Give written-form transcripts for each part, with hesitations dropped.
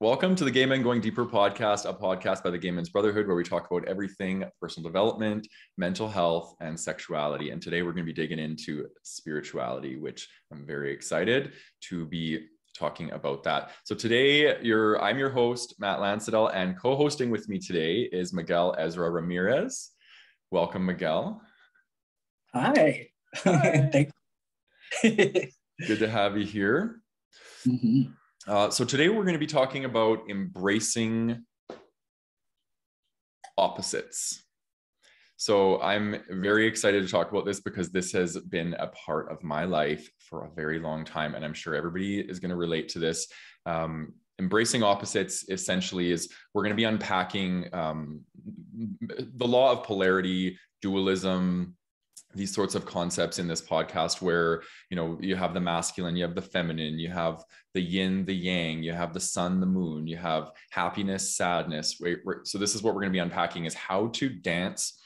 Welcome to the Gay Men Going Deeper podcast, a podcast by the Gay Men's Brotherhood, where we talk about everything personal development, mental health, and sexuality. And today we're going to be digging into spirituality, which I'm very excited to be talking about that. So today I'm your host, Matt Landsiedel, and co-hosting with me today is Miguel Ezra Ramirez. Welcome, Miguel. Hi. Thank you. Good to have you here. Mm-hmm. So today we're going to be talking about embracing opposites. So I'm very excited to talk about this because this has been a part of my life for a very long time, and I'm sure everybody is going to relate to this. Embracing opposites essentially is we're going to be unpacking the law of polarity, dualism, these sorts of concepts in this podcast where, you have the masculine, you have the feminine, you have the yin, the yang, you have the sun, the moon, you have happiness, sadness. So this is what we're going to be unpacking, is how to dance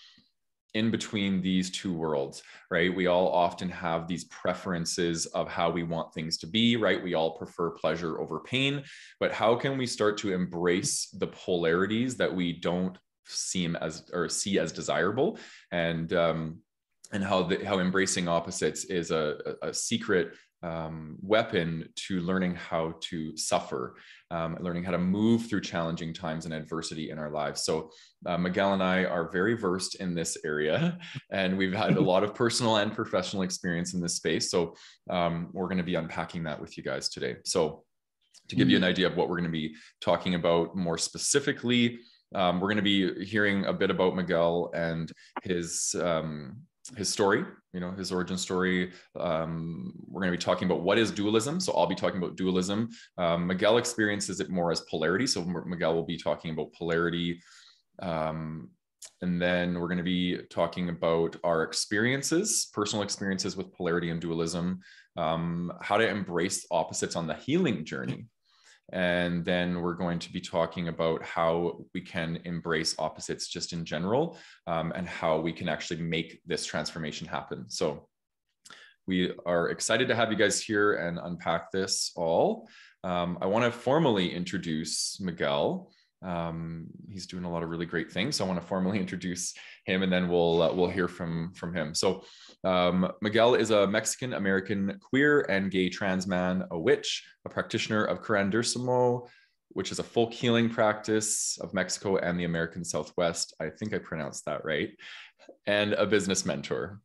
in between these two worlds, right? We all often have these preferences of how we want things to be, right? We all prefer pleasure over pain, but how can we start to embrace the polarities that we don't see as desirable, and how embracing opposites is a secret weapon to learning how to suffer, learning how to move through challenging times and adversity in our lives. So Miguel and I are very versed in this area, and we've had a lot of personal and professional experience in this space. So we're going to be unpacking that with you guys today. So to give you an idea of what we're going to be talking about more specifically, we're going to be hearing a bit about Miguel and his story, his origin story. We're going to be talking about what is dualism. So I'll be talking about dualism. Miguel experiences it more as polarity. So Miguel will be talking about polarity. And then we're going to be talking about our experiences, personal experiences with polarity and dualism, how to embrace opposites on the healing journey. And then we're going to be talking about how we can embrace opposites just in general, and how we can actually make this transformation happen. So we are excited to have you guys here and unpack this all. I want to formally introduce Miguel. He's doing a lot of really great things. So I want to formally introduce him, and then we'll hear from him. So Miguel is a Mexican-American queer and gay trans man, a witch, a practitioner of curanderismo, which is a folk healing practice of Mexico and the American Southwest. I think I pronounced that right. And a business mentor.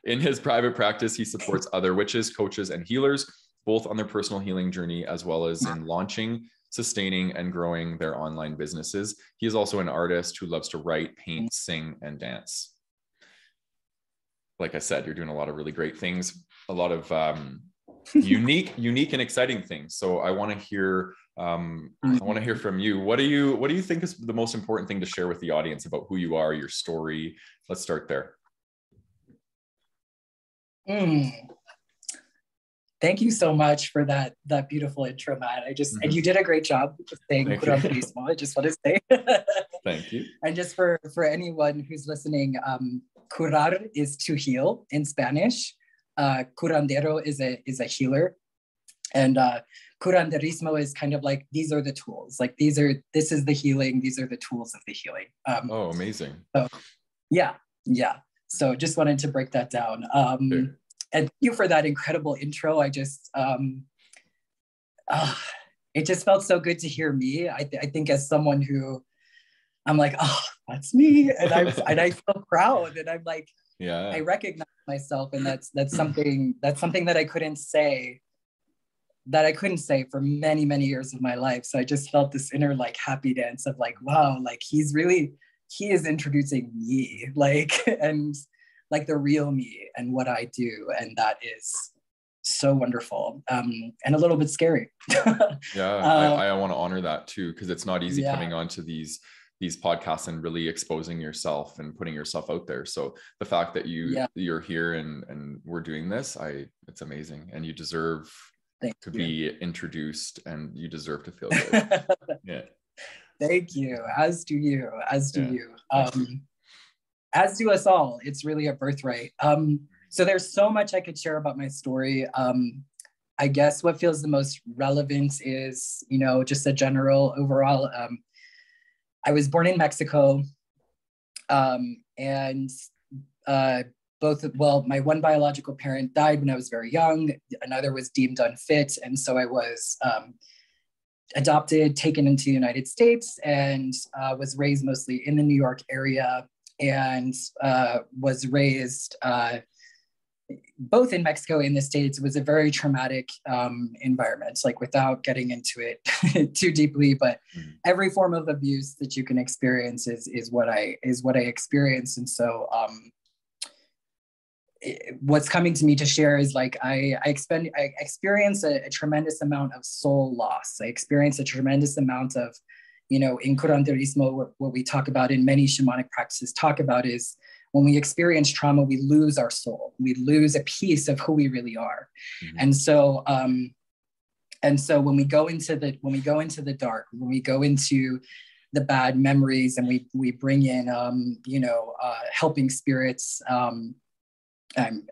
In his private practice, he supports other witches, coaches, and healers, both on their personal healing journey, as well as in launching, sustaining, and growing their online businesses. He is also an artist who loves to write, paint, sing, and dance. Like I said, you're doing a lot of really great things, a lot of unique and exciting things. So I want to hear from you. What do you think is the most important thing to share with the audience about who you are, your story? Let's start there. Thank you so much for that beautiful intro, Matt. And you did a great job saying curanderismo. I just want to say. Thank you. And just for anyone who's listening, curar is to heal in Spanish. Curandero is a healer, and curanderismo is kind of like, these are the tools. Like this is the healing. These are the tools of the healing. Oh, amazing. So yeah. So just wanted to break that down. And thank you for that incredible intro. I just, it just felt so good to hear me. I think as someone who, I'm like, oh, that's me. And I feel proud. And I'm like, yeah, I recognize myself. And that's something that I couldn't say for many, many years of my life. So I just felt this inner like happy dance of like, wow, like he is introducing me, like, and like the real me and what I do. And that is so wonderful, and a little bit scary. I want to honor that too, because it's not easy coming onto these podcasts and really exposing yourself and putting yourself out there. So the fact that you're here and we're doing this, it's amazing, and you deserve to be introduced, and you deserve to feel good. Yeah. Thank you. As do you. As do us all. It's really a birthright. So there's so much I could share about my story. I guess what feels the most relevant is, you know, just a general overall. I was born in Mexico, and my one biological parent died when I was very young. Another was deemed unfit, and so I was adopted, taken into the United States, and was raised mostly in the New York area, and was raised both in Mexico and the States. It was a very traumatic environment, like without getting into it too deeply, but every form of abuse that you can experience is what I experienced. And so what's coming to me to share is like, I experience a tremendous amount of soul loss. I experience a tremendous amount of, you know, in curanderismo, what we talk about in many shamanic practices talk about is when we experience trauma, we lose our soul. We lose a piece of who we really are. And so when we go into the dark, when we go into the bad memories, and we bring in, helping spirits.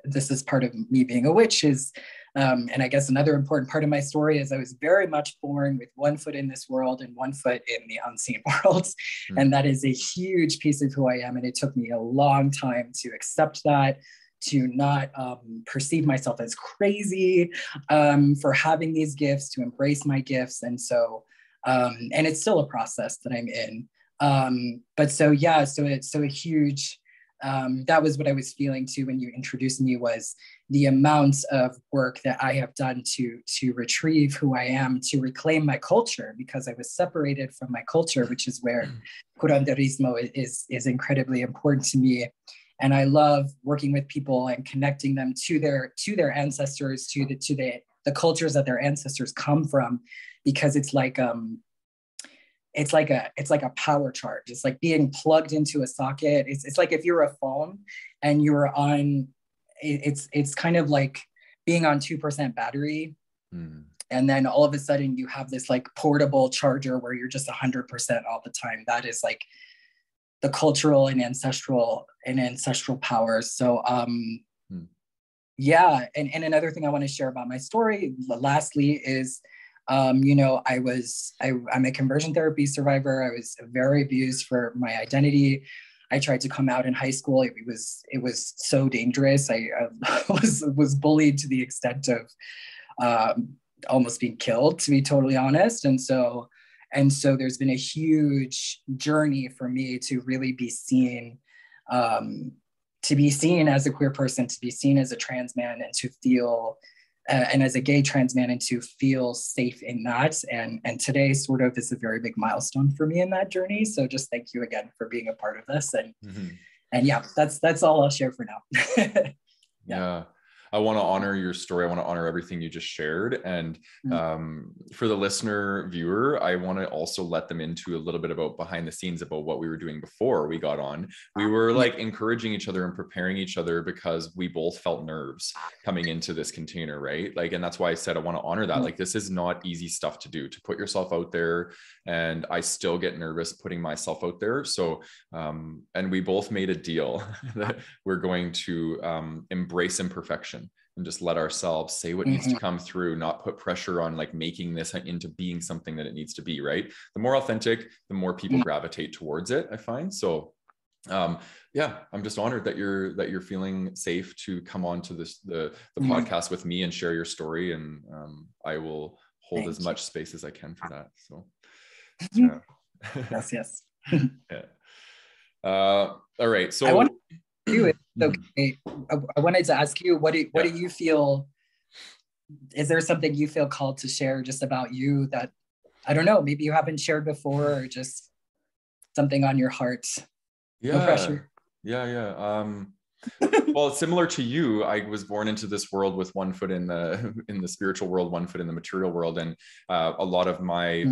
This is part of me being a witch is, and I guess another important part of my story is I was very much born with one foot in this world and one foot in the unseen world. And that is a huge piece of who I am. And it took me a long time to accept that, to not perceive myself as crazy for having these gifts, to embrace my gifts. And so, and it's still a process that I'm in. But so, yeah, so a huge, that was what I was feeling too when you introduced me, was the amount of work that I have done to retrieve who I am, to reclaim my culture, because I was separated from my culture, which is where curanderismo is incredibly important to me. And I love working with people and connecting them to their ancestors, to the cultures that their ancestors come from, because it's like a power charge. It's like being plugged into a socket. It's like if you're a phone and you're on, it's kind of like being on 2% battery. And then all of a sudden you have this like portable charger where you're just 100% all the time. That is like the cultural and ancestral powers. So yeah. And another thing I want to share about my story lastly is, I'm a conversion therapy survivor. I was very abused for my identity. I tried to come out in high school. It was so dangerous. I was bullied to the extent of almost being killed, to be totally honest. And so there's been a huge journey for me to really be seen, to be seen as a queer person, to be seen as a trans man, and to feel and as a gay trans man, and to feel safe in that. And today sort of is a very big milestone for me in that journey. So just thank you again for being a part of this. And yeah, that's all I'll share for now. Yeah. I want to honor your story. I want to honor everything you just shared. And for the listener viewer, I want to also let them into a little bit about behind the scenes about what we were doing before we got on. We were like encouraging each other and preparing each other because we both felt nerves coming into this container, right? Like, and that's why I said, I want to honor that. Like, this is not easy stuff to do, to put yourself out there. And I still get nervous putting myself out there. So, and we both made a deal that we're going to embrace imperfection and just let ourselves say what needs to come through, not put pressure on like making this into being something that it needs to be, right? The more authentic, the more people gravitate towards it, I find. So yeah, I'm just honored that you're feeling safe to come on to the podcast with me and share your story. And I will hold as much space as I can for that. So yeah. Yes. Yeah. All right. So I want to do it. Okay. I wanted to ask you, what do you feel? Is there something you feel called to share just about you that, I don't know, maybe you haven't shared before, or just something on your heart? Yeah. No pressure. Yeah. Well, similar to you, I was born into this world with one foot in the spiritual world, one foot in the material world. And a lot of my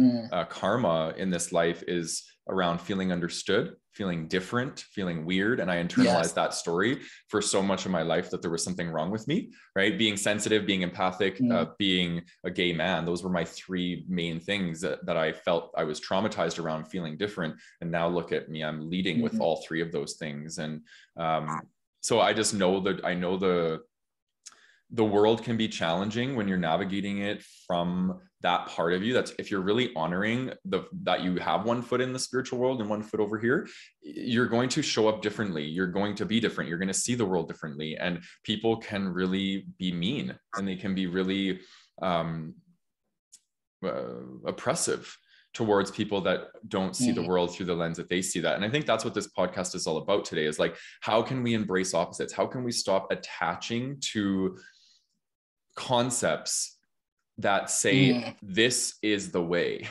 karma in this life is around feeling understood, feeling different, feeling weird. And I internalized that story for so much of my life that there was something wrong with me, right? Being sensitive, being empathic, being a gay man. Those were my three main things that I felt I was traumatized around, feeling different. And now look at me, I'm leading with all three of those things. And so I just know that I know the world can be challenging when you're navigating it from that part of you. That's if you're really honoring that you have one foot in the spiritual world and one foot over here, you're going to show up differently. You're going to be different. You're going to see the world differently. And people can really be mean, and they can be really oppressive towards people that don't see the world through the lens that they see that. And I think that's what this podcast is all about today, is like, how can we embrace opposites? How can we stop attaching to concepts that say this is the way,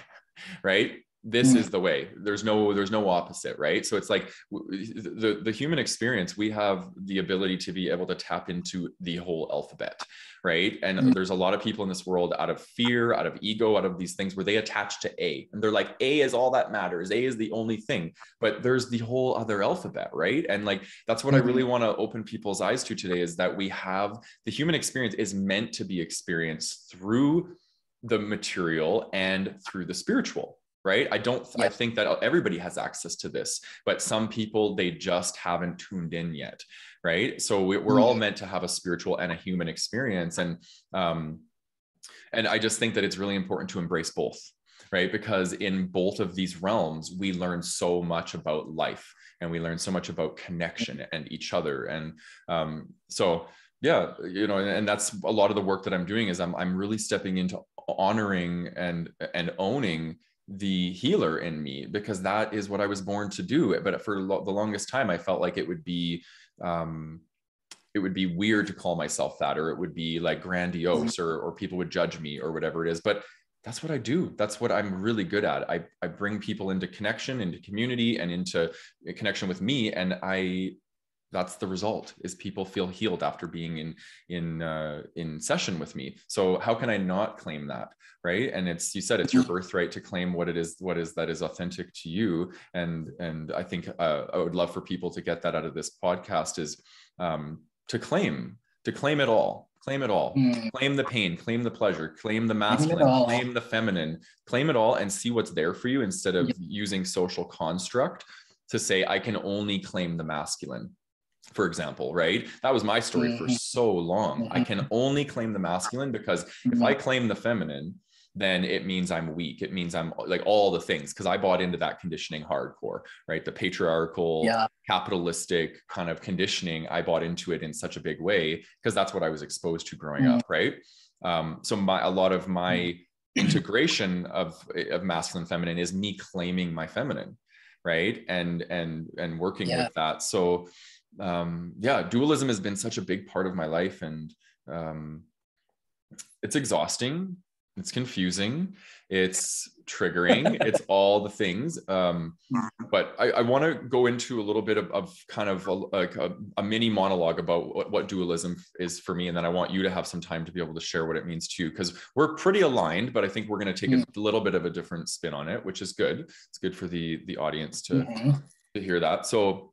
right? This is the way. There's no opposite, right? So it's like the human experience, we have the ability to be able to tap into the whole alphabet, right? And there's a lot of people in this world, out of fear, out of ego, out of these things, where they attach to A, and they're like, A is all that matters. A is the only thing, but there's the whole other alphabet, right? And like, that's what I really want to open people's eyes to today, is that we have the human experience is meant to be experienced through the material and through the spiritual. Right. I think that everybody has access to this, but some people, they just haven't tuned in yet. Right. So we're all meant to have a spiritual and a human experience. And I just think that it's really important to embrace both. Right. Because in both of these realms, we learn so much about life, and we learn so much about connection and each other. And so, yeah, and that's a lot of the work that I'm doing, is I'm really stepping into honoring and owning the healer in me, because that is what I was born to do. But for the longest time, I felt like it would be weird to call myself that, or it would be like grandiose, or people would judge me, or whatever it is. But that's what I do. That's what I'm really good at. I bring people into connection, into community, and into connection with me. And that's the result, is people feel healed after being in session with me. So how can I not claim that? Right. And you said it's your birthright to claim what is that is authentic to you. And I think I would love for people to get that out of this podcast, is to claim it all. Claim it all. Claim the pain, claim the pleasure, claim the masculine, claim the feminine, claim it all, and see what's there for you, instead of using social construct to say, I can only claim the masculine. For example, right? That was my story for so long. I can only claim the masculine, because if I claim the feminine, then it means I'm weak. It means I'm like all the things, because I bought into that conditioning hardcore, right? The patriarchal, capitalistic kind of conditioning. I bought into it in such a big way, because that's what I was exposed to growing up, right? So a lot of my integration of masculine, feminine is me claiming my feminine, right? And working with that. So dualism has been such a big part of my life, and it's exhausting, it's confusing, it's triggering, it's all the things. But I want to go into a little bit of kind of a mini monologue about what dualism is for me, and then I want you to have some time to be able to share what it means too, because we're pretty aligned, but I think we're going to take a little bit of a different spin on it, which is good. It's good for the audience to hear that. So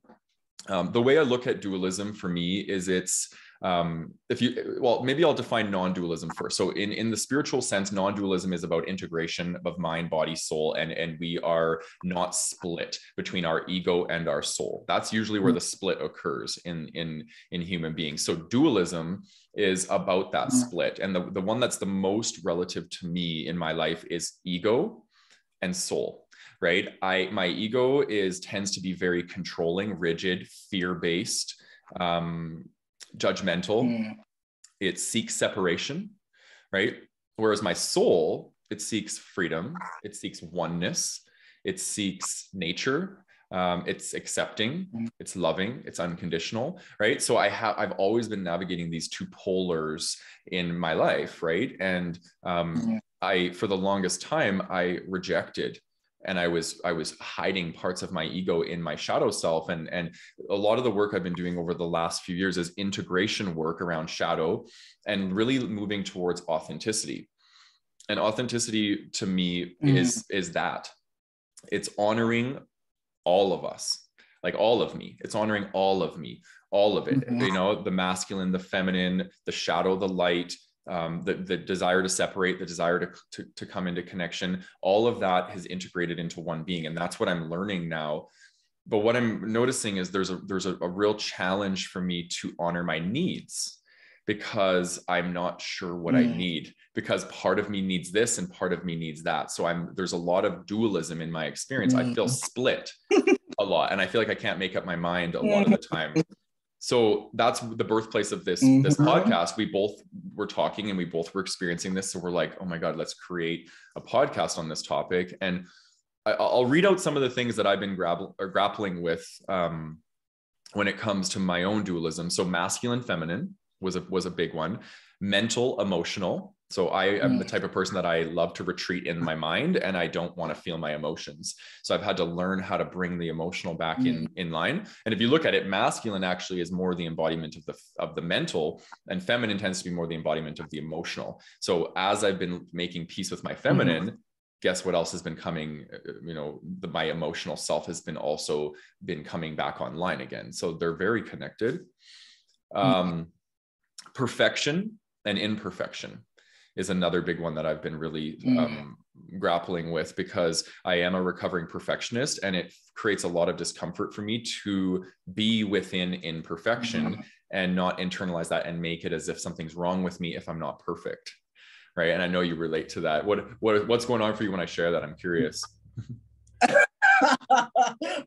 the way I look at dualism for me is maybe I'll define non-dualism first. So in the spiritual sense, non-dualism is about integration of mind, body, soul, and we are not split between our ego and our soul. That's usually where the split occurs in human beings. So dualism is about that split. And the one that's the most relative to me in my life is ego and soul. Right. My ego tends to be very controlling, rigid, fear-based, judgmental. It seeks separation. Right. Whereas my soul, it seeks freedom. It seeks oneness. It seeks nature. It's accepting. It's loving. It's unconditional. Right. So I've always been navigating these two polars in my life. Right. And for the longest time, I rejected. And I was hiding parts of my ego in my shadow self. And a lot of the work I've been doing over the last few years is integration work around shadow, and really moving towards authenticity. And authenticity to me is that. It's honoring all of us, like all of me. It's honoring all of me, all of it, the masculine, the feminine, the shadow, the light, the desire to separate, the desire to come into connection, all of that has integrated into one being. And that's what I'm learning now. But what I'm noticing is there's a real challenge for me to honor my needs, because I'm not sure what I need, because part of me needs this and part of me needs that. So there's a lot of dualism in my experience. I feel split a lot, and I feel like I can't make up my mind a lot of the time. So that's the birthplace of this podcast. We both were talking and we both were experiencing this. So we're like, oh my God, let's create a podcast on this topic. And I'll read out some of the things that I've been grappling with when it comes to my own dualism. So masculine, feminine was a big one. Mental, emotional. So I am the type of person that I love to retreat in my mind, and I don't want to feel my emotions. So I've had to learn how to bring the emotional back in line. And if you look at it, masculine actually is more the embodiment of the mental, and feminine tends to be more the embodiment of the emotional. So as I've been making peace with my feminine, guess what else has been coming? My emotional self has also been coming back online again. So they're very connected. Perfection and imperfection is another big one that I've been really grappling with, because I am a recovering perfectionist, and it creates a lot of discomfort for me to be within imperfection and not internalize that and make it as if something's wrong with me if I'm not perfect. Right. And I know you relate to that. What's going on for you when I share that? I'm curious.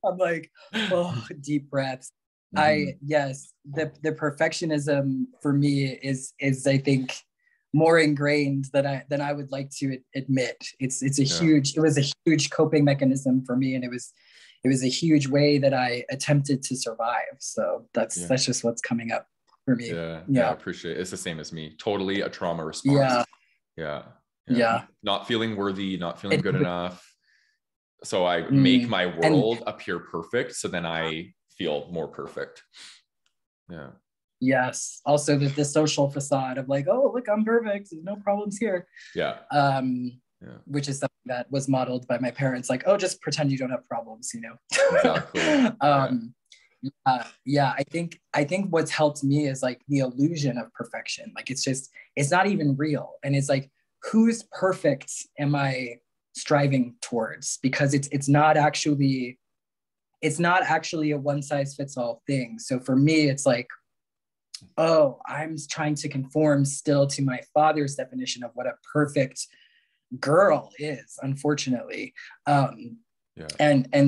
I'm like, oh, deep breaths. Yes, the perfectionism for me is I think more ingrained than I would like to admit. It was a huge coping mechanism for me, and it was a huge way that I attempted to survive. So that's just what's coming up for me. Yeah, I appreciate it. It's the same as me. Totally a trauma response. Yeah. Not feeling worthy, not feeling good enough. So I make my world appear perfect, so then I feel more perfect. Yeah. Yes. Also the social facade of like, oh, look, I'm perfect. There's no problems here. Yeah. Which is something that was modeled by my parents. Like, oh, just pretend you don't have problems, Exactly. I think what's helped me is like the illusion of perfection. Like, it's not even real. And it's like, whose perfect am I striving towards? Because it's not actually a one size fits all thing. So for me, it's like, oh, I'm trying to conform still to my father's definition of what a perfect girl is, unfortunately. And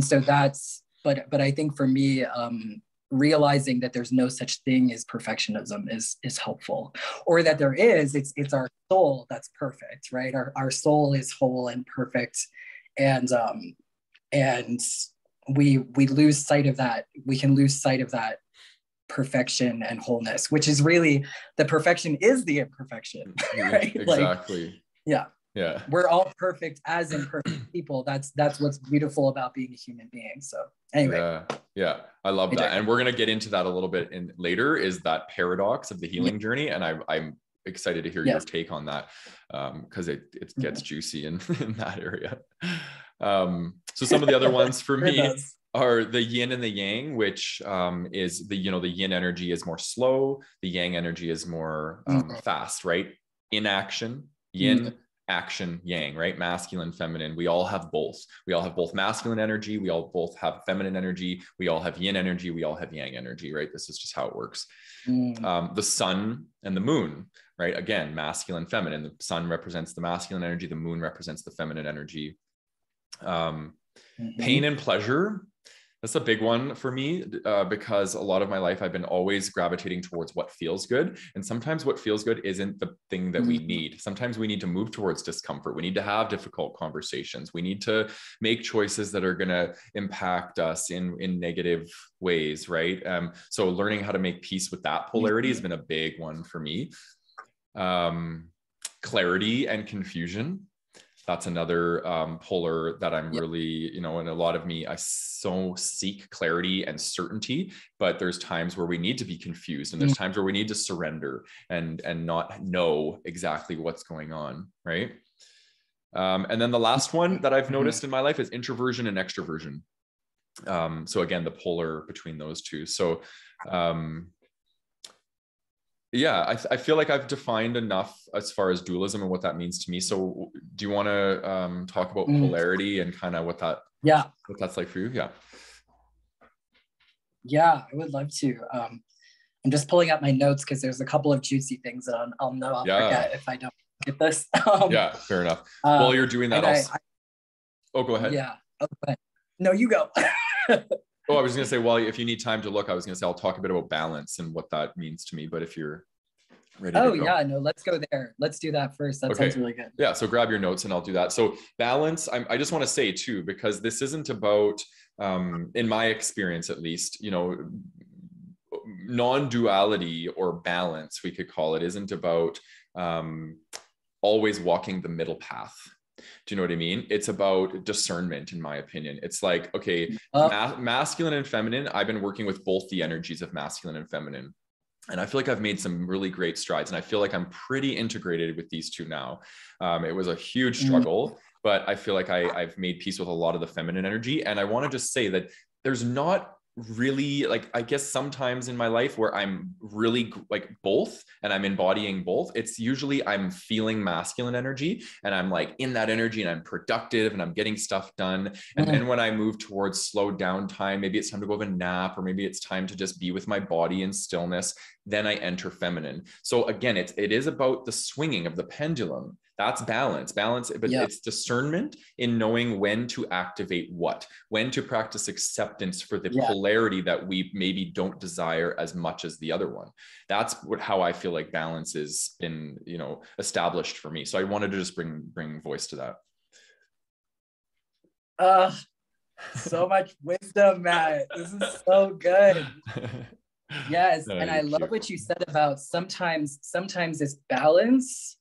so that's, but I think for me, realizing that there's no such thing as perfectionism is helpful, or that there is, it's our soul that's perfect, right? Our soul is whole and perfect. And we lose sight of that. We can lose sight of that perfection and wholeness, which is really, the perfection is the imperfection, right? Exactly. Yeah. We're all perfect as imperfect people. That's what's beautiful about being a human being. So anyway. Yeah. I love that. And we're going to get into that a little bit later, is that paradox of the healing journey. And I'm excited to hear your take on that, because it gets juicy in that area. So some of the other ones for me are the yin and the yang, which is the yin energy is more slow. The yang energy is more fast, right? Inaction, yin, action, yang, right? Masculine, feminine. We all have both. We all have both masculine energy. We all both have feminine energy. We all have yin energy. We all have yang energy, right? This is just how it works. The sun and the moon, right? Again, masculine, feminine. The sun represents the masculine energy. The moon represents the feminine energy. Pain and pleasure. That's a big one for me, because a lot of my life I've been always gravitating towards what feels good. And sometimes what feels good isn't the thing that we need. Sometimes we need to move towards discomfort. We need to have difficult conversations. We need to make choices that are going to impact us in negative ways, right? So learning how to make peace with that polarity has been a big one for me. Clarity and confusion. That's another polar that I'm really, and a lot of me, I so seek clarity and certainty, but there's times where we need to be confused, and there's times where we need to surrender and not know exactly what's going on, right? And then the last one that I've noticed in my life is introversion and extroversion. So again, the polar between those two. So I feel like I've defined enough as far as dualism and what that means to me. So do you want to talk about polarity and kind of what that's like for you? Yeah, I would love to. I'm just pulling out my notes because there's a couple of juicy things that I'll know I'll forget if I don't get this. Yeah, fair enough. While you're doing that, oh, go ahead. Yeah. Okay. No, you go. Oh, I was going to say, well, if you need time to look, I was going to say, I'll talk a bit about balance and what that means to me. But if you're ready to go. Yeah, no, let's go there. Let's do that first. That sounds really good. Yeah, so grab your notes and I'll do that. So balance, I just want to say too, because this isn't about, in my experience at least, you know, non-duality or balance, we could call it, isn't about always walking the middle path. Do you know what I mean? It's about discernment, in my opinion. It's like, okay, masculine and feminine, I've been working with both the energies of masculine and feminine. And I feel like I've made some really great strides. And I feel like I'm pretty integrated with these two now. It was a huge struggle, but I feel like I've made peace with a lot of the feminine energy. And I want to just say that there's not really, like, I guess sometimes in my life where I'm really like both and I'm embodying both, it's usually I'm feeling masculine energy and I'm like in that energy and I'm productive and I'm getting stuff done. And then when I move towards slowed down time, maybe it's time to go have a nap, or maybe it's time to just be with my body in stillness, then I enter feminine. So again, it is about the swinging of the pendulum. That's balance, but it's discernment in knowing when to activate what, when to practice acceptance for the polarity that we maybe don't desire as much as the other one. That's how I feel like balance has been, you know, established for me. So I wanted to just bring voice to that. So much wisdom, Matt. This is so good. Yes, and I love what you said about sometimes it's balance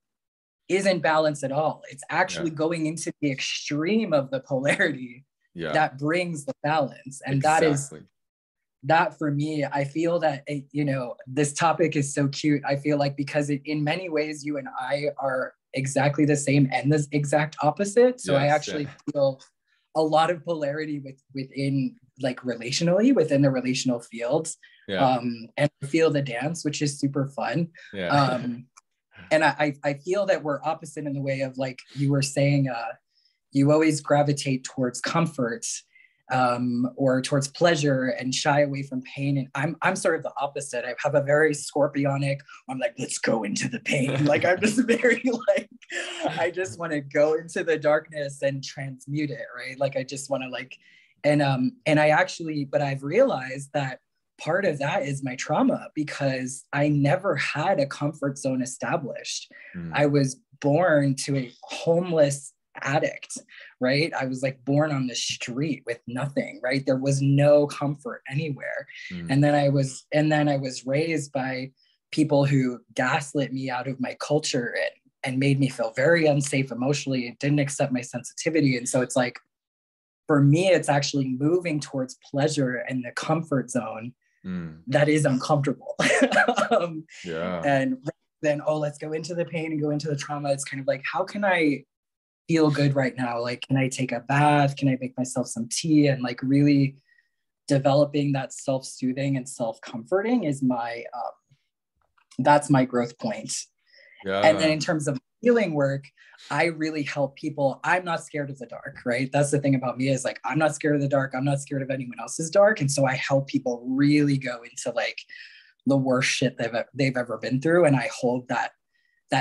isn't balance at all. It's actually going into the extreme of the polarity that brings the balance. And that for me, I feel that, you know, this topic is so cute. I feel like because in many ways, you and I are exactly the same and the exact opposite. So I actually feel a lot of polarity within, like, relationally within the relational fields. And I feel the dance, which is super fun. And I feel that we're opposite in the way of, like you were saying, you always gravitate towards comfort or towards pleasure and shy away from pain. And I'm sort of the opposite. I have a very scorpionic, I'm like, let's go into the pain. Like, I'm just very like, I just want to go into the darkness and transmute it, right? Like, I just want to like, and I actually, but I've realized that part of that is my trauma, because I never had a comfort zone established. I was born to a homeless addict, right? I was like born on the street with nothing, right? There was no comfort anywhere. And then I was raised by people who gaslit me out of my culture and made me feel very unsafe emotionally and didn't accept my sensitivity. And so it's like, for me, it's actually moving towards pleasure and the comfort zone that is uncomfortable. And then, let's go into the pain and go into the trauma. It's kind of like, how can I feel good right now? Like, can I take a bath? Can I make myself some tea? And like really developing that self-soothing and self-comforting is my, that's my growth point. And then in terms of healing work, I really help people. I'm not scared of the dark, right? That's the thing about me, is like, I'm not scared of the dark. I'm not scared of anyone else's dark. And so I help people really go into like the worst shit they've ever been through. And I hold that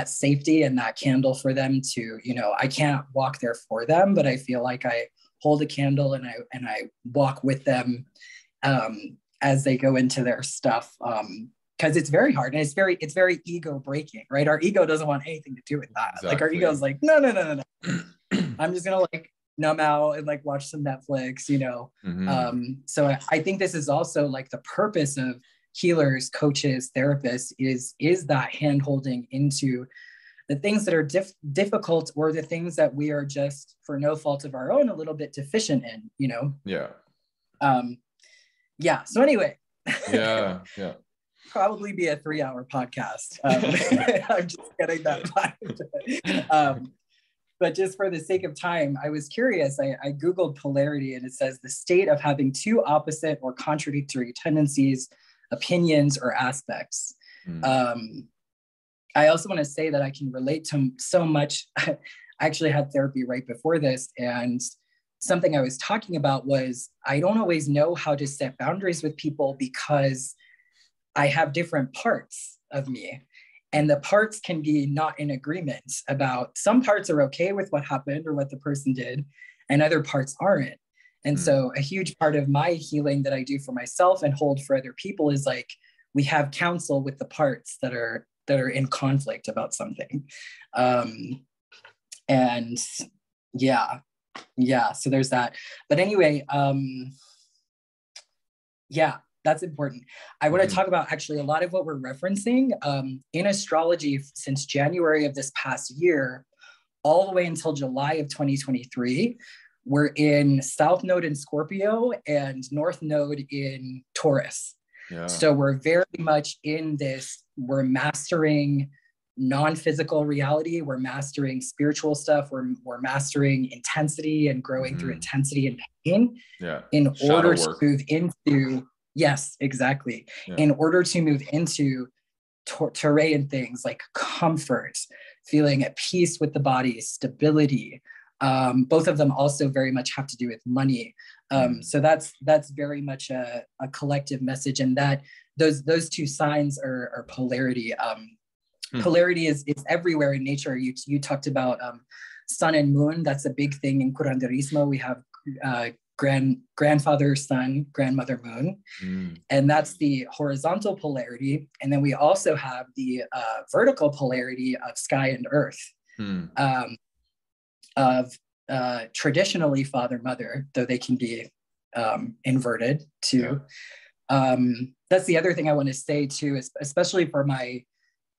safety and that candle for them to, you know, I can't walk there for them, but I feel like I hold a candle and I walk with them as they go into their stuff. Because it's very hard and it's very ego breaking, right? Our ego doesn't want anything to do with that. Exactly. Like, our ego's like, no. I'm just gonna like numb out and like watch some Netflix, you know. So I think this is also like the purpose of healers, coaches, therapists is that hand holding into the things that are difficult, or the things that we are just, for no fault of our own, a little bit deficient in, you know. So anyway. Probably be a 3-hour podcast. I'm just getting that vibe. But just for the sake of time, I was curious. I Googled polarity, and it says the state of having two opposite or contradictory tendencies, opinions, or aspects. I also want to say that I can relate to so much. I actually had therapy right before this, and something I was talking about was I don't always know how to set boundaries with people, because I have different parts of me, and the parts can be not in agreement about, some parts are okay with what happened or what the person did, and other parts aren't. And so a huge part of my healing that I do for myself and hold for other people is like, we have counsel with the parts that are in conflict about something. And yeah, so there's that. But anyway, yeah, that's important. I want to talk about actually a lot of what we're referencing in astrology since January of this past year, all the way until July of 2023. We're in South Node in Scorpio and North Node in Taurus. Yeah. So we're very much in this, we're mastering non-physical reality, we're mastering spiritual stuff, we're mastering intensity and growing through intensity and pain in order to move into, yes, exactly. In order to move into terrain things like comfort, feeling at peace with the body, stability. Both of them also very much have to do with money. So that's very much a collective message, and that those two signs are polarity. Polarity is everywhere in nature. You talked about sun and moon. That's a big thing in curanderismo. We have grandfather sun, grandmother moon, and that's the horizontal polarity. And then we also have the vertical polarity of sky and earth. Of traditionally father mother, though they can be inverted too. That's the other thing I want to say too, especially for my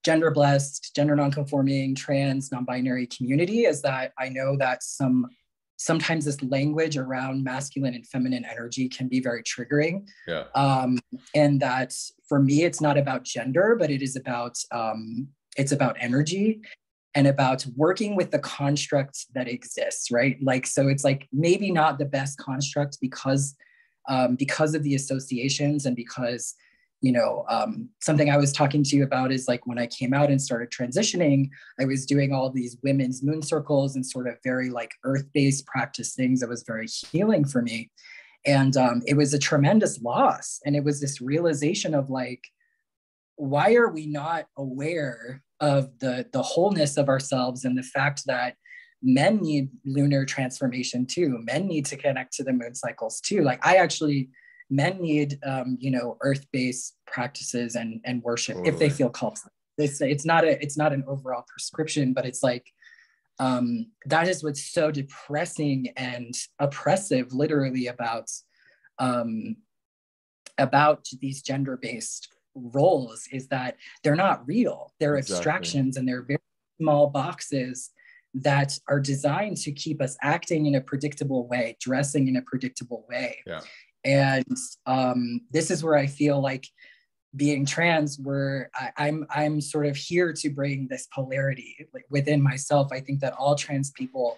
gender blessed, gender nonconforming, trans, non-binary community, is that I know that sometimes this language around masculine and feminine energy can be very triggering. And that for me, it's not about gender, but it is about energy and about working with the construct that exists, right? Like, so it's like maybe not the best construct because of the associations, and because, you know, something I was talking to you about is like when I came out and started transitioning, I was doing all these women's moon circles and sort of very like earth-based practice things that was very healing for me. And it was a tremendous loss. And it was this realization of like, why are we not aware of the wholeness of ourselves, and the fact that men need lunar transformation too. Men need to connect to the moon cycles too. Like men need, earth-based practices and worship if they feel called. It's not an overall prescription, but it's like, that is what's so depressing and oppressive literally about these gender-based roles, is that they're not real. They're abstractions, and they're very small boxes that are designed to keep us acting in a predictable way, dressing in a predictable way. And this is where I feel like being trans, where I'm sort of here to bring this polarity like within myself. I think that all trans people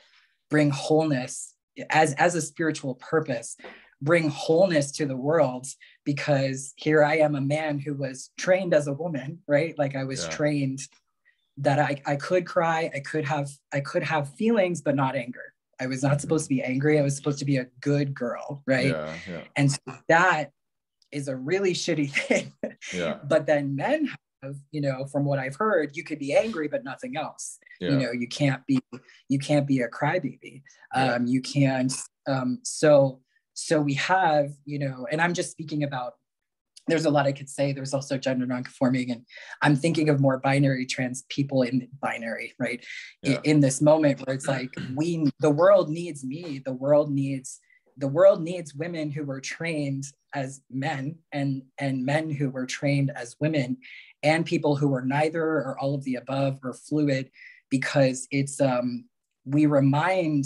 bring wholeness as a spiritual purpose, bring wholeness to the world, because here I am, a man who was trained as a woman, right? Like I was trained that I could cry, I could have feelings, but not anger. I was not supposed to be angry. I was supposed to be a good girl, right? And so that is a really shitty thing. But then men have, from what I've heard, you could be angry, but nothing else. You can't be a crybaby. You can't. So we have, and I'm just speaking about, there's a lot I could say. There's also gender nonconforming, and I'm thinking of more binary trans people in binary, right? In this moment where it's like, the world needs me. The world needs women who were trained as men, and men who were trained as women, and people who were neither or all of the above or fluid, because it's, we remind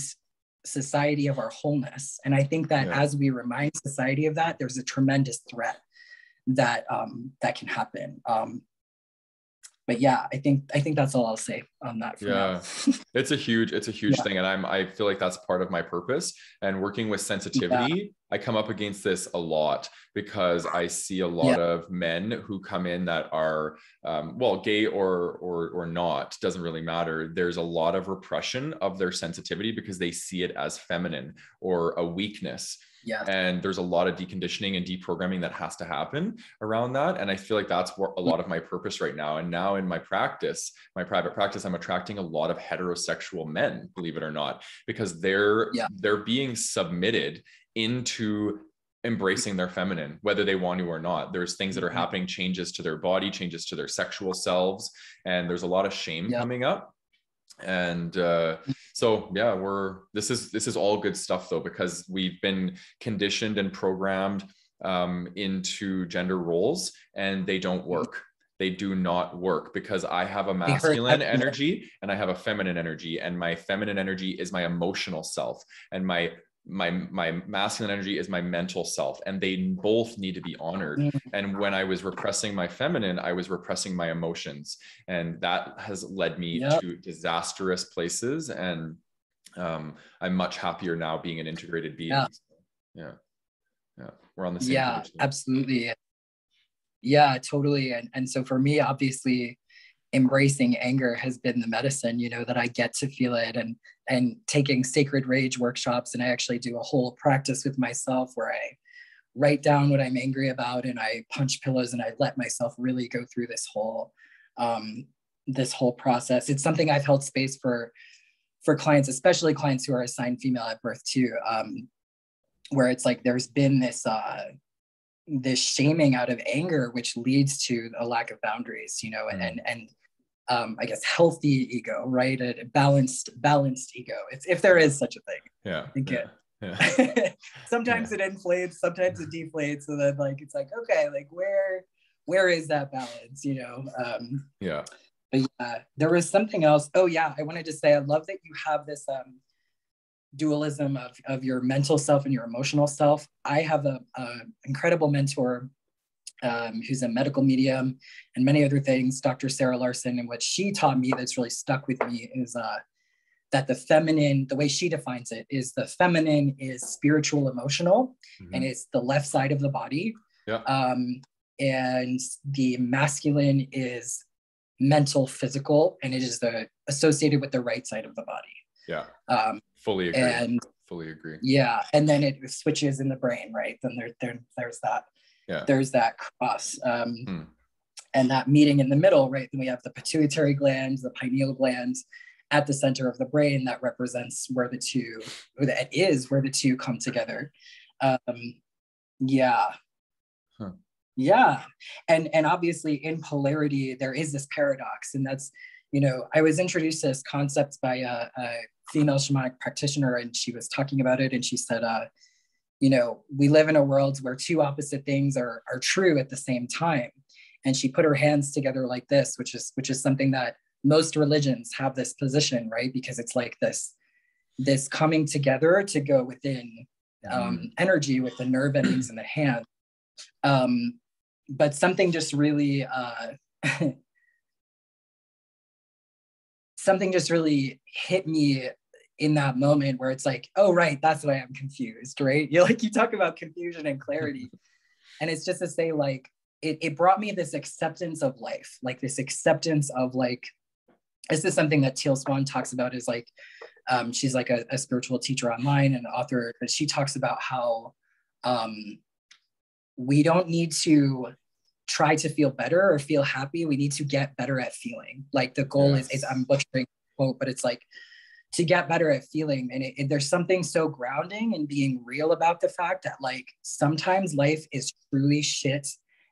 society of our wholeness. And I think that as we remind society of that, there's a tremendous threat that can happen. But yeah, I think that's all I'll say on that for now. It's a huge thing. And I feel like that's part of my purpose, and working with sensitivity I come up against this a lot because I see a lot of men who come in that are, well, gay or not, doesn't really matter. There's a lot of repression of their sensitivity because they see it as feminine or a weakness. Yeah. And there's a lot of deconditioning and deprogramming that has to happen around that. And I feel like that's a lot of my purpose right now. And now in my practice, my private practice, I'm attracting a lot of heterosexual men, believe it or not, because they're being submitted into embracing their feminine, whether they want to or not. There's things that are happening, changes to their body, changes to their sexual selves. And there's a lot of shame coming up. And so this is all good stuff though, because we've been conditioned and programmed into gender roles, and they don't work. They do not work, because I have a masculine energy and I have a feminine energy, and my feminine energy is my emotional self, and my masculine energy is my mental self, and they both need to be honored. And when I was repressing my feminine, I was repressing my emotions, and that has led me to disastrous places. And I'm much happier now being an integrated being. Yeah, we're on the same page. Absolutely. Yeah, totally. And so for me, obviously, embracing anger has been the medicine, you know, that I get to feel it, and taking sacred rage workshops. And I actually do a whole practice with myself where I write down what I'm angry about, and I punch pillows, and I let myself really go through this whole process. It's something I've held space for clients, especially clients who are assigned female at birth too, where it's like there's been this shaming out of anger, which leads to a lack of boundaries, you know, and I guess healthy ego, right? A balanced ego, if there is such a thing. I think sometimes it inflates, sometimes it deflates, so then like it's like, okay, like where is that balance, you know? But there was something else. I wanted to say, I love that you have this dualism of your mental self and your emotional self. I have a incredible mentor who's a medical medium and many other things, Dr. Sarah Larson, and what she taught me that's really stuck with me is that the feminine, the way she defines it, is the feminine is spiritual emotional, and it's the left side of the body. And the masculine is mental physical, and it is associated with the right side of the body. Fully agree. Fully agree. Yeah, and then it switches in the brain, right? Then there's that. There's that cross, and that meeting in the middle, right? Then we have the pituitary glands, the pineal glands at the center of the brain that represents where the two come together. And obviously in polarity there is this paradox, and that's, you know, I was introduced to this concept by a female shamanic practitioner, and she was talking about it, and she said, you know, we live in a world where two opposite things are true at the same time. And she put her hands together like this, which is something that most religions have this position, right? Because it's like this coming together to go within energy with the nerve endings in the hand. But something just really hit me in that moment where it's like, oh, right, that's why I'm confused, right? You talk about confusion and clarity. And it's just to say, like, it brought me this acceptance of life, like this acceptance of like, this is something that Teal Swan talks about, is like, she's like a spiritual teacher online and author, but she talks about how we don't need to try to feel better or feel happy. We need to get better at feeling. Like the goal is I'm butchering the quote, but it's like to get better at feeling. And there's something so grounding and being real about the fact that like sometimes life is truly shit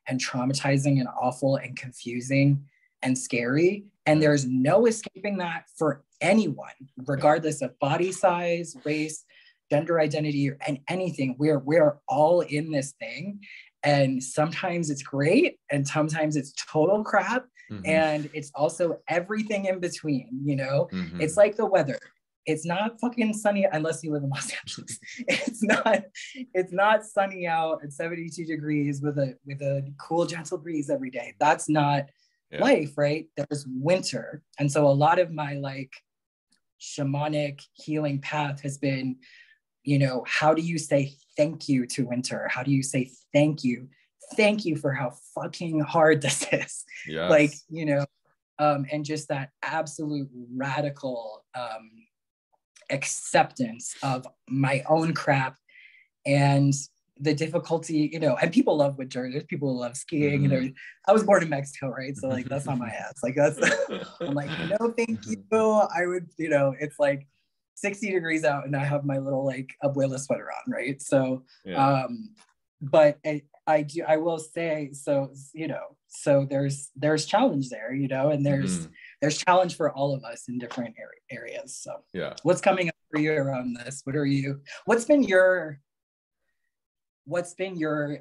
and traumatizing and awful and confusing and scary. And there's no escaping that for anyone, regardless of body size, race, gender identity, and anything. We're all in this thing. And sometimes it's great, and sometimes it's total crap. And it's also everything in between, you know? It's like the weather. It's not fucking sunny unless you live in Los Angeles. It's not sunny out at 72 degrees with a cool, gentle breeze every day. That's not life, right? There's winter. And so a lot of my like shamanic healing path has been you know, how do you say thank you to winter? How do you say thank you? Thank you for how fucking hard this is. Yes. Like, you know, and just that absolute radical acceptance of my own crap and the difficulty, you know, and people love winter. There's people who love skiing. You know, I was born in Mexico, right? So like, that's not my ass. Like that's, I'm like, no, thank you. I would, you know, it's like 60 degrees out and I have my little like abuela sweater on, right? So, yeah. but I will say, so, you know, so there's challenge there, you know, and there's challenge for all of us in different areas. So yeah. What's coming up for you around this? What's been your,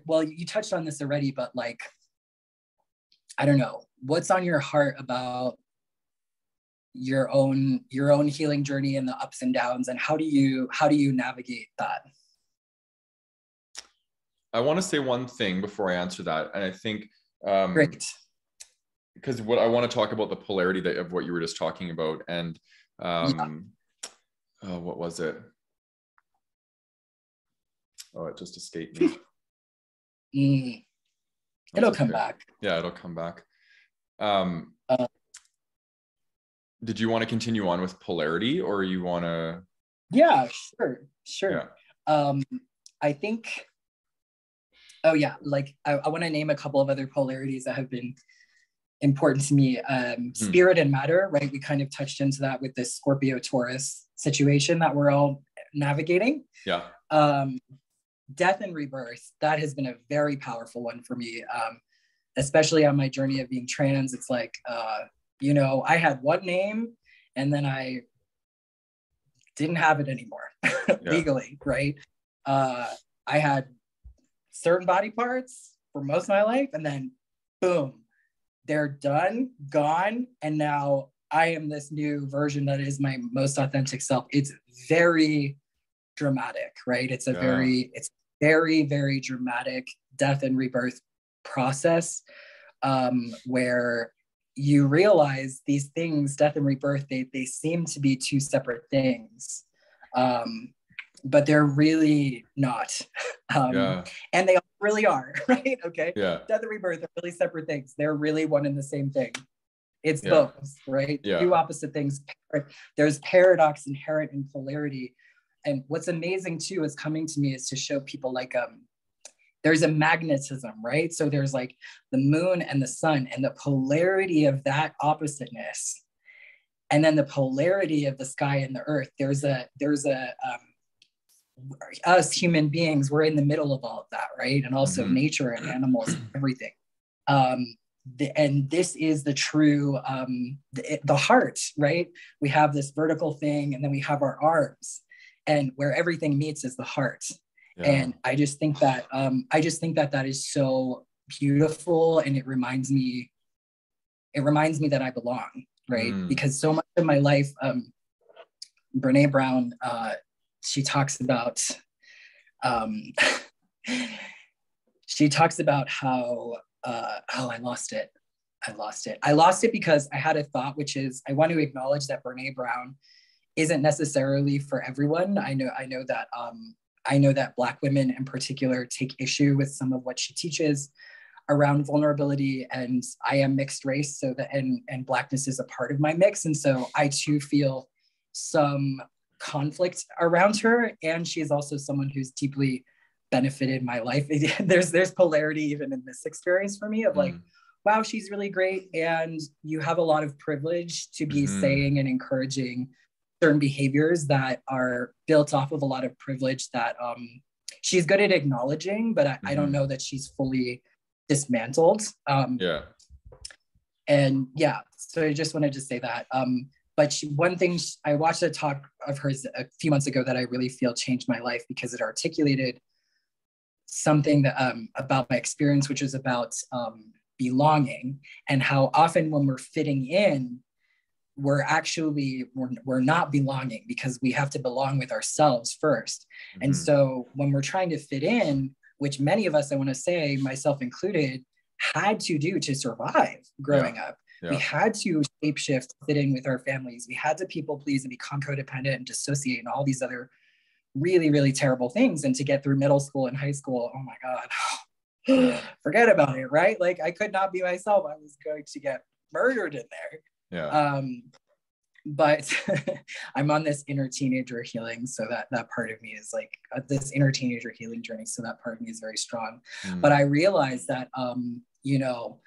well, you touched on this already, but like, I don't know, what's on your heart about your own healing journey and the ups and downs, and how do you navigate that? I want to say one thing before I answer that. And I think, Great. Because what I want to talk about the polarity of what you were just talking about. And what was it? Oh, it just escaped me. It'll come back. Yeah, it'll come back. Did you want to continue on with polarity, or you want to? Yeah, sure. Yeah. I think, like I want to name a couple of other polarities that have been important to me. Spirit and matter, right? We kind of touched into that with this Scorpio Taurus situation that we're all navigating. Yeah. Death and rebirth, that has been a very powerful one for me, especially on my journey of being trans. It's like, you know, I had one name and then I didn't have it anymore legally, right? I had certain body parts for most of my life, and then boom, they're done, gone, and now I am this new version that is my most authentic self. It's very dramatic, right? It's very, very dramatic death and rebirth process, where you realize these things, death and rebirth, they seem to be two separate things, but they're really not. And they really are, right? Okay. Yeah. Death and rebirth are really separate things. They're really one and the same thing. It's both, right? Two opposite things. There's paradox inherent in polarity. And what's amazing too is coming to me is to show people like, there's a magnetism, right? So there's like the moon and the sun and the polarity of that oppositeness. And then the polarity of the sky and the earth. There's a us human beings, we're in the middle of all of that, right? And also nature and animals and everything. And this is the true, the heart, right? We have this vertical thing, and then we have our arms, and where everything meets is the heart. And I just think that that is so beautiful, and it reminds me that I belong, right? Because so much of my life, Brene Brown, she talks about how I lost it because I had a thought, which is I want to acknowledge that Brene Brown isn't necessarily for everyone. I know that Black women in particular take issue with some of what she teaches around vulnerability, and I am mixed race, so that and Blackness is a part of my mix, and so I too feel some conflict around her. And she is also someone who's deeply benefited my life. There's polarity even in this experience for me of like, wow, she's really great, and you have a lot of privilege to be saying and encouraging certain behaviors that are built off of a lot of privilege that she's good at acknowledging, but I don't know that she's fully dismantled. And yeah, so I just wanted to say that. But one thing, I watched a talk of hers a few months ago that I really feel changed my life, because it articulated something that about my experience, which is about belonging, and how often when we're fitting in, we're not belonging, because we have to belong with ourselves first. And so when we're trying to fit in, which many of us, I want to say, myself included, had to do to survive growing up. We had to shapeshift, fit in with our families. We had to people please and become codependent and dissociate and all these other really, really terrible things. And to get through middle school and high school, oh my God, forget about it, right? Like I could not be myself. I was going to get murdered in there. Yeah. But I'm on this inner teenager healing. So that part of me is like this inner teenager healing journey. So that part of me is very strong. But I realized that, you know,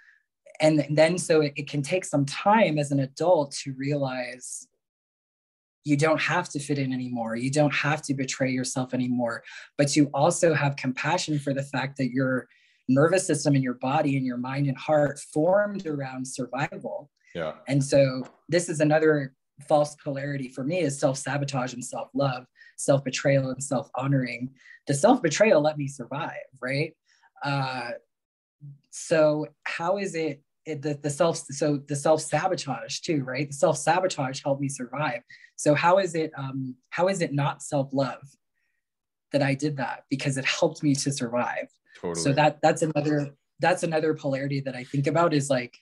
and then so it can take some time as an adult to realize you don't have to fit in anymore. You don't have to betray yourself anymore, but you also have compassion for the fact that your nervous system and your body and your mind and heart formed around survival. Yeah. And so this is another false polarity for me, is self-sabotage and self-love, self-betrayal and self-honoring. The self-betrayal let me survive, right? So how is it the self-sabotage too, right? The self-sabotage helped me survive. So how is it not self-love that I did that? Because it helped me to survive. Totally. So that's another polarity that I think about, is like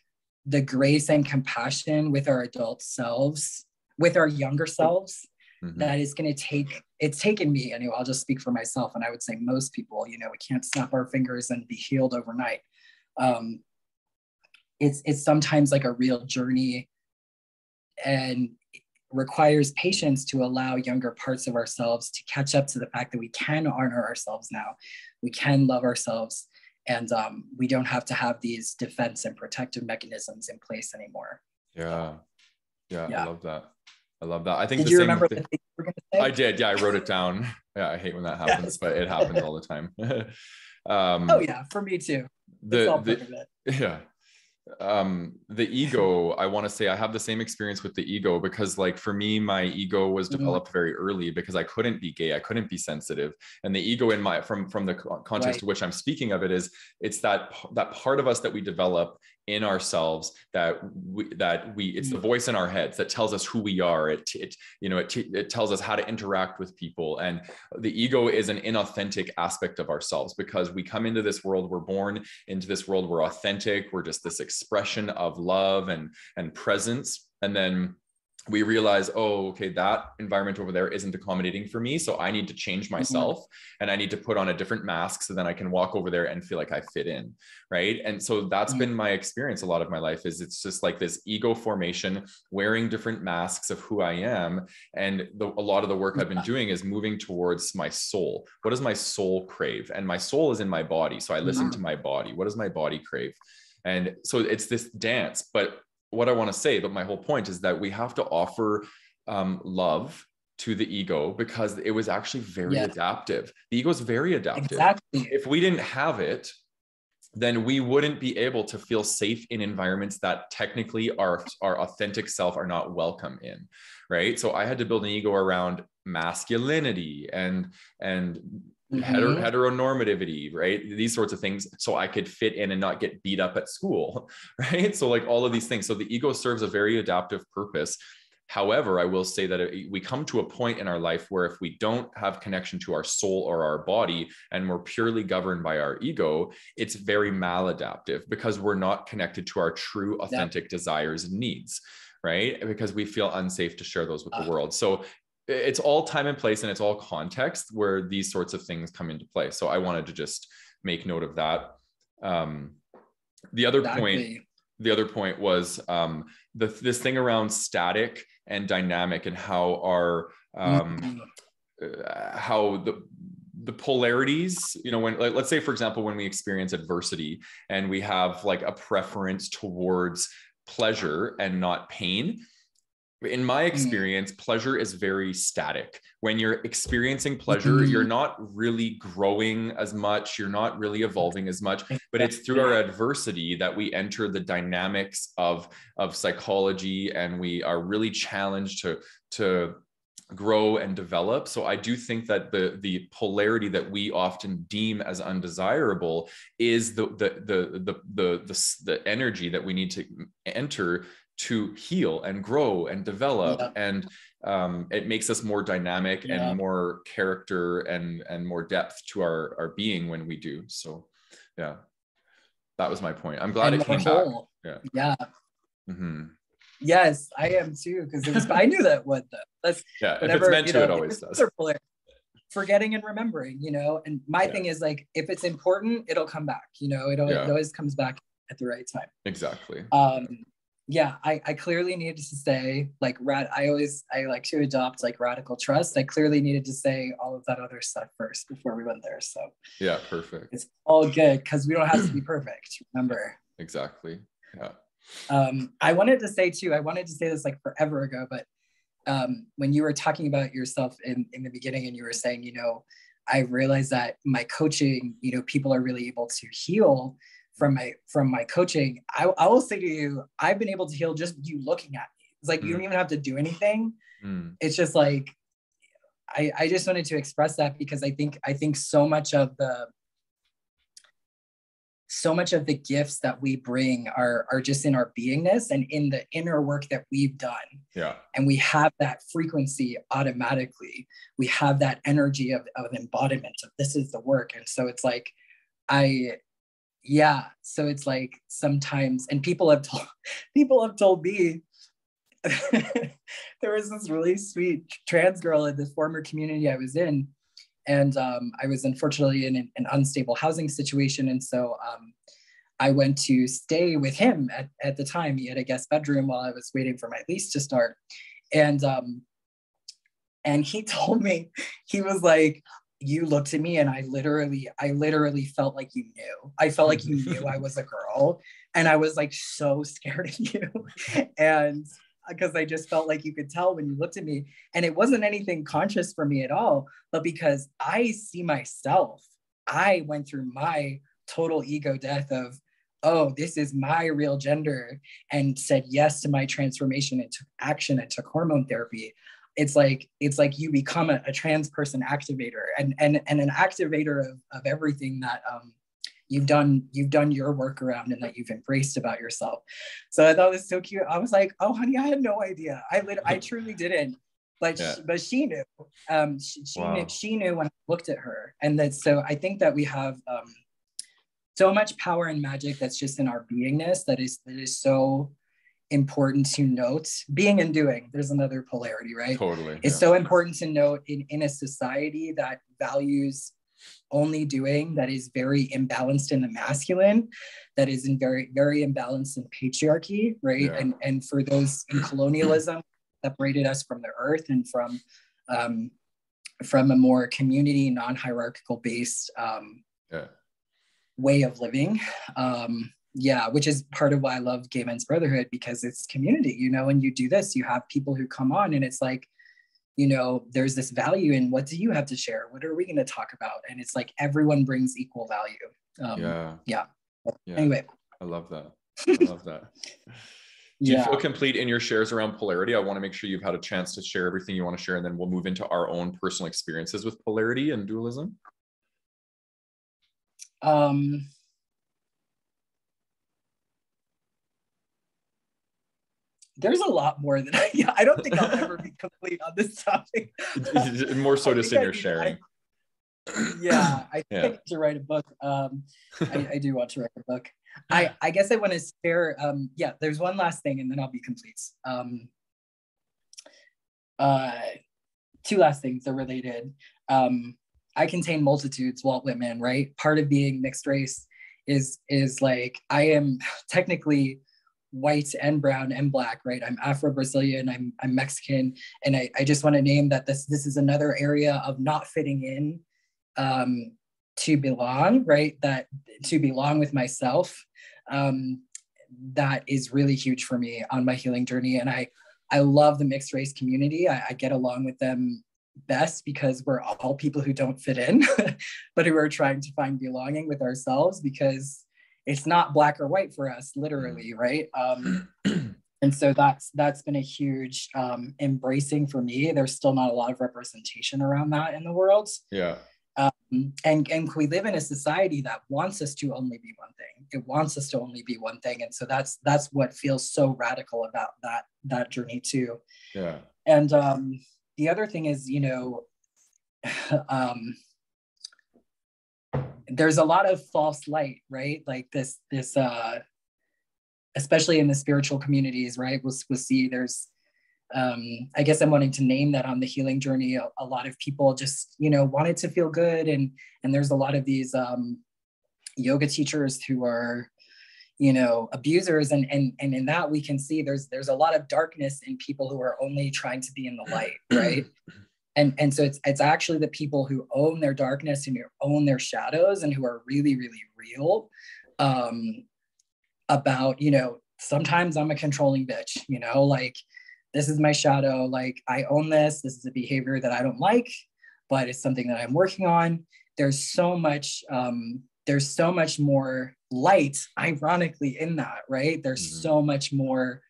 the grace and compassion with our adult selves, with our younger selves. That is going to take, it's taken me anyway, I'll just speak for myself, and I would say most people, you know, we can't snap our fingers and be healed overnight. It's sometimes like a real journey, and requires patience to allow younger parts of ourselves to catch up to the fact that we can honor ourselves now. We can love ourselves, and we don't have to have these defense and protective mechanisms in place anymore. Yeah. I love that. I think did you remember the thing you were going to say? I did. Yeah, I wrote it down. Yeah, I hate when that happens, but it happens all the time. Oh yeah, for me too. Yeah. The ego, I want to say I have the same experience with the ego, because like for me, my ego was developed very early because I couldn't be gay. I couldn't be sensitive. And the ego in my, from the context to which I'm speaking of it, is it's that part of us that we develop in ourselves that we it's the voice in our heads that tells us who we are. It tells us how to interact with people. And the ego is an inauthentic aspect of ourselves, because we come into this world, we're born into this world, we're authentic, we're just this expression of love and presence. And then we realize, oh, okay, that environment over there isn't accommodating for me. So I need to change myself and I need to put on a different mask so then I can walk over there and feel like I fit in. Right. And so that's been my experience a lot of my life, is it's just like this ego formation, wearing different masks of who I am. And a lot of the work I've been doing is moving towards my soul. What does my soul crave? And my soul is in my body. So I listen to my body. What does my body crave? And so it's this dance. But what I want to say, but my whole point is that we have to offer love to the ego, because it was actually very adaptive. The ego is very adaptive. Exactly. If we didn't have it, then we wouldn't be able to feel safe in environments that technically our authentic self are not welcome in, right? So I had to build an ego around masculinity and heteronormativity, right? These sorts of things, so I could fit in and not get beat up at school, right? So like all of these things. So the ego serves a very adaptive purpose. However, I will say that we come to a point in our life where if we don't have connection to our soul or our body, and we're purely governed by our ego, it's very maladaptive, because we're not connected to our true authentic desires and needs, right? Because we feel unsafe to share those with the world. So it's all time and place, and it's all context where these sorts of things come into play. So I wanted to just make note of that. The other point was this thing around static and dynamic, and how our how the polarities, you know, when let's say, for example, when we experience adversity and we have like a preference towards pleasure and not pain. In my experience, pleasure is very static. When you're experiencing pleasure, you're not really growing as much, you're not really evolving as much, but it's through our adversity that we enter the dynamics of psychology, and we are really challenged to grow and develop. So I do think that the polarity that we often deem as undesirable is the energy that we need to enter to heal and grow and develop. And it makes us more dynamic and more character and more depth to our being when we do. So yeah, that was my point. I'm glad it came back. Yes, I am too, because it was, I knew that would though. That's if it's meant to, it always does. forgetting and remembering, you know. And my thing is like, if it's important, it'll come back, you know. It always comes back at the right time. Exactly. I clearly needed to say like I like to adopt like radical trust. I clearly needed to say all of that other stuff first before we went there. So yeah, perfect. It's all good because we don't have to be perfect. Remember. Exactly. Yeah. I wanted to say this like forever ago, but when you were talking about yourself in the beginning, and you were saying, you know, I realized that my coaching, you know, people are really able to heal from my coaching. I will say to you, I've been able to heal just you looking at me. It's like you don't even have to do anything. It's just like I just wanted to express that because I think so much of the gifts that we bring are just in our beingness and in the inner work that we've done. Yeah. And we have that frequency automatically. We have that energy of embodiment of this is the work. And so it's like, so it's like sometimes, and people have told me, there was this really sweet trans girl in the former community I was in. And I was unfortunately in an unstable housing situation. And so I went to stay with him at the time. He had a guest bedroom while I was waiting for my lease to start. And he told me, he was like, you looked at me and I literally felt like you knew. I felt like you knew I was a girl. And I was like so scared of you. And because I just felt like you could tell when you looked at me. And it wasn't anything conscious for me at all, but because I see myself, I went through my total ego death of, oh, this is my real gender, and said yes to my transformation. It took action. It took hormone therapy. It's like you become a trans person activator and an activator of everything that you've done your work around and that you've embraced about yourself. So I thought it was so cute. I was like, oh honey, I had no idea. I truly didn't, but she knew. She knew when I looked at her. And that, so I think that we have so much power and magic that's just in our beingness that is so important to note. Being and doing, there's another polarity, right? Totally. It's so important to note in a society that values only doing, that is very imbalanced in the masculine, that is in very, very imbalanced in patriarchy, right? Yeah. And for those in colonialism separated us from the earth and from a more community, non-hierarchical based way of living. Which is part of why I love Gay Men's Brotherhood, because it's community, you know, and you do this, you have people who come on and it's like, you know, there's this value in what do you have to share? What are we going to talk about? And it's like, everyone brings equal value. Anyway. I love that. Do you feel complete in your shares around polarity? I want to make sure you've had a chance to share everything you want to share, and then we'll move into our own personal experiences with polarity and dualism. There's a lot more than I don't think I'll ever be complete on this topic. More so just in your sharing. I think I need to write a book. I do want to write a book. I guess I want to share, there's one last thing and then I'll be complete. Two last things are related. I contain multitudes, Walt Whitman, right? Part of being mixed race is like, I am technically white and brown and black, right? I'm Afro-Brazilian, I'm Mexican. And I just want to name that this is another area of not fitting in to belong, right? That to belong with myself, that is really huge for me on my healing journey. And I love the mixed race community. I get along with them best because we're all people who don't fit in, but who are trying to find belonging with ourselves, because it's not black or white for us, literally, right? And so that's been a huge embracing for me. There's still not a lot of representation around that in the world. Yeah. And we live in a society that wants us to only be one thing. It wants us to only be one thing. And so that's what feels so radical about that journey too. Yeah. And the other thing is, you know, there's a lot of false light, right? Like this especially in the spiritual communities, right? We'll see there's I guess I'm wanting to name that on the healing journey. A lot of people just, you know, wanted to feel good. And there's a lot of these yoga teachers who are, you know, abusers. And in that we can see there's a lot of darkness in people who are only trying to be in the light, right? And so it's actually the people who own their darkness and who own their shadows and who are really, really real about, you know, sometimes I'm a controlling bitch, you know, like, this is my shadow. Like, I own this. This is a behavior that I don't like, but it's something that I'm working on. There's so much more light, ironically, in that, right? There's so much more,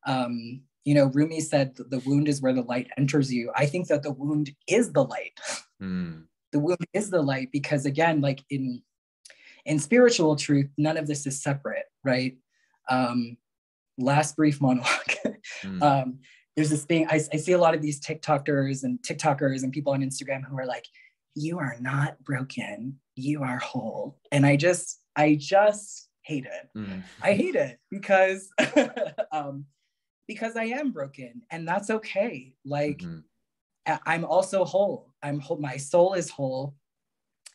you know, Rumi said the wound is where the light enters you. I think that the wound is the light. The wound is the light, because again, like in spiritual truth, none of this is separate, right? Last brief monologue. There's this thing, I see a lot of these TikTokers and people on Instagram who are like, you are not broken, you are whole. And I just hate it. I hate it because because I am broken, and that's okay. Like, I'm also whole. I'm whole. My soul is whole.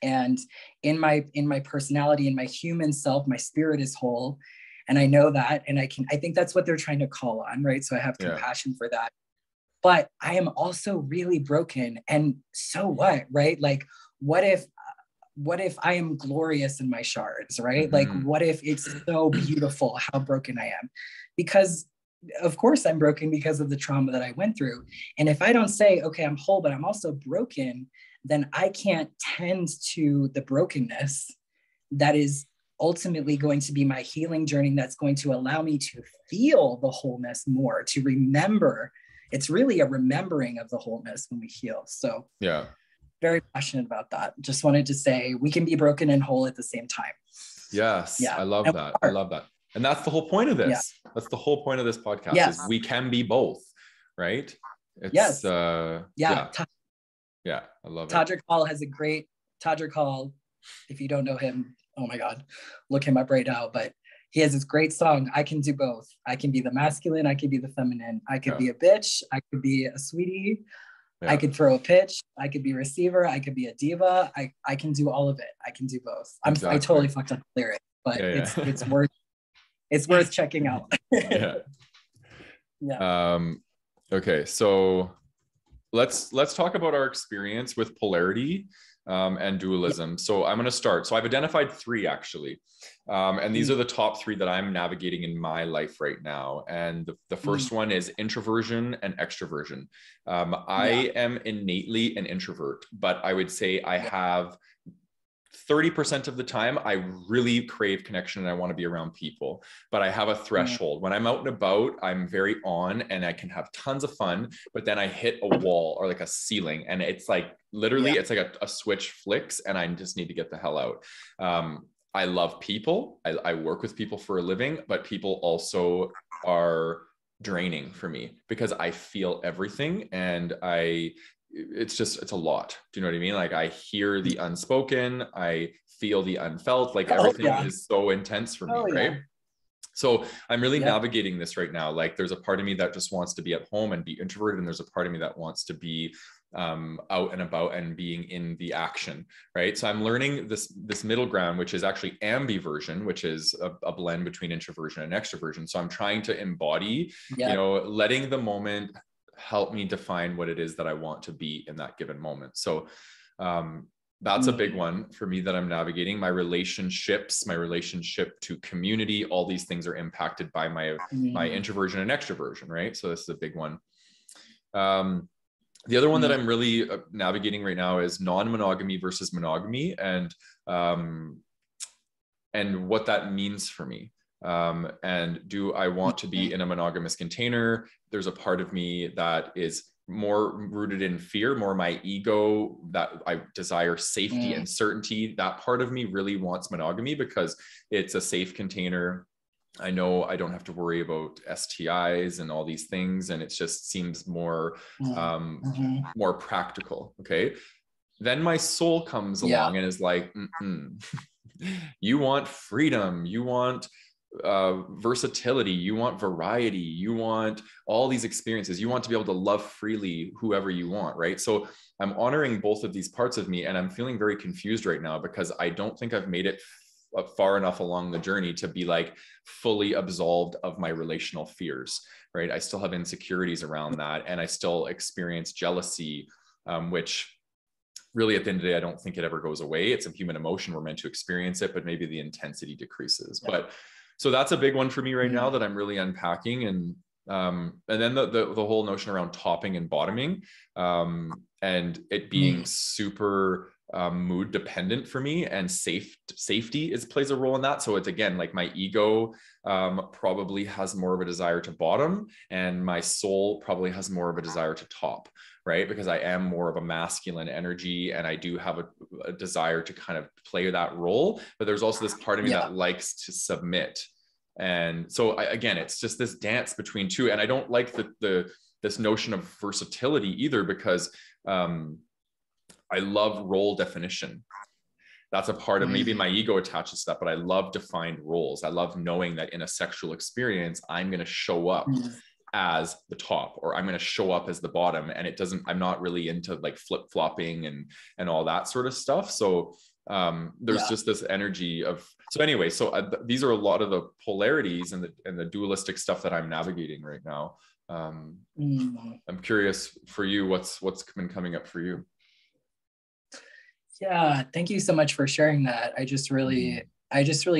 And in my personality, in my human self, my spirit is whole. And I know that, and I think that's what they're trying to call on, right? So I have compassion for that. But I am also really broken. And so what, right? Like, what if I am glorious in my shards, right? Like, what if it's so beautiful how broken I am? Because of course I'm broken because of the trauma that I went through. And if I don't say, okay, I'm whole, but I'm also broken, then I can't tend to the brokenness that is ultimately going to be my healing journey, that's going to allow me to feel the wholeness more, to remember. It's really a remembering of the wholeness when we heal. So very passionate about that. Just wanted to say we can be broken and whole at the same time. Yes. I love that. I love that. And that's the whole point of this. That's the whole point of this podcast is we can be both, right? It's I love it. Todrick Hall has a great Todrick Hall. If you don't know him, oh my God, look him up right now. But he has this great song, I Can Do Both. I can be the masculine, I can be the feminine. I could be a bitch, I could be a sweetie. I could throw a pitch, I could be a receiver, I could be a diva. I can do all of it. I can do both. I totally fucked up the lyric, but it's worth checking out. Okay, so let's talk about our experience with polarity and dualism. So I'm going to start. So I've identified 3 actually. And these are the top 3 that I'm navigating in my life right now. And the first one is introversion and extroversion. I am innately an introvert, but I would say I have 30% of the time, I really crave connection and I want to be around people, but I have a threshold. When I'm out and about, I'm very on and I can have tons of fun, but then I hit a wall or like a ceiling and it's like, literally, it's like a switch flicks and I just need to get the hell out. I love people. I work with people for a living, but people also are draining for me because I feel everything and it's a lot. Do you know what I mean? Like I hear the unspoken, I feel the unfelt, like everything is so intense for me, right? So I'm really navigating this right now. Like there's a part of me that just wants to be at home and be introverted. And there's a part of me that wants to be out and about and being in the action, right? So I'm learning this middle ground, which is actually ambiversion, which is a blend between introversion and extroversion. So I'm trying to embody, you know, letting the moment help me define what it is that I want to be in that given moment. So that's a big one for me that I'm navigating. My relationships, my relationship to community, all these things are impacted by my introversion and extroversion, right? So this is a big one. The other one that I'm really navigating right now is non-monogamy versus monogamy and what that means for me. And do I want to be in a monogamous container? There's a part of me that is more rooted in fear, more my ego, that I desire safety and certainty. That part of me really wants monogamy because it's a safe container. I know I don't have to worry about STIs and all these things. And it just seems more, more practical. Okay. Then my soul comes along and is like, you want freedom. You want versatility, you want variety, you want all these experiences, you want to be able to love freely whoever you want, right? So I'm honoring both of these parts of me, and I'm feeling very confused right now because I don't think I've made it far enough along the journey to be like fully absolved of my relational fears, right? I still have insecurities around that, and I still experience jealousy, which really at the end of the day, I don't think it ever goes away. It's a human emotion. We're meant to experience it, but maybe the intensity decreases. Yeah. But so that's a big one for me right now that I'm really unpacking. And then the whole notion around topping and bottoming, and it being super mood dependent for me, and safety plays a role in that. So it's, again, like my ego probably has more of a desire to bottom, and my soul probably has more of a desire to top, right? Because I am more of a masculine energy, and I do have a desire to kind of play that role, but there's also this part of me that likes to submit. And so again, it's just this dance between two. And I don't like this notion of versatility either, because I love role definition. That's a part of maybe my ego attaches to that, but I love defined roles. I love knowing that in a sexual experience, I'm going to show up as the top, or I'm going to show up as the bottom. And I'm not really into like flip-flopping and all that sort of stuff. So there's just this energy of, so anyway, so these are a lot of the polarities and the dualistic stuff that I'm navigating right now. I'm curious for you, what's been coming up for you? Yeah, thank you so much for sharing that. I just really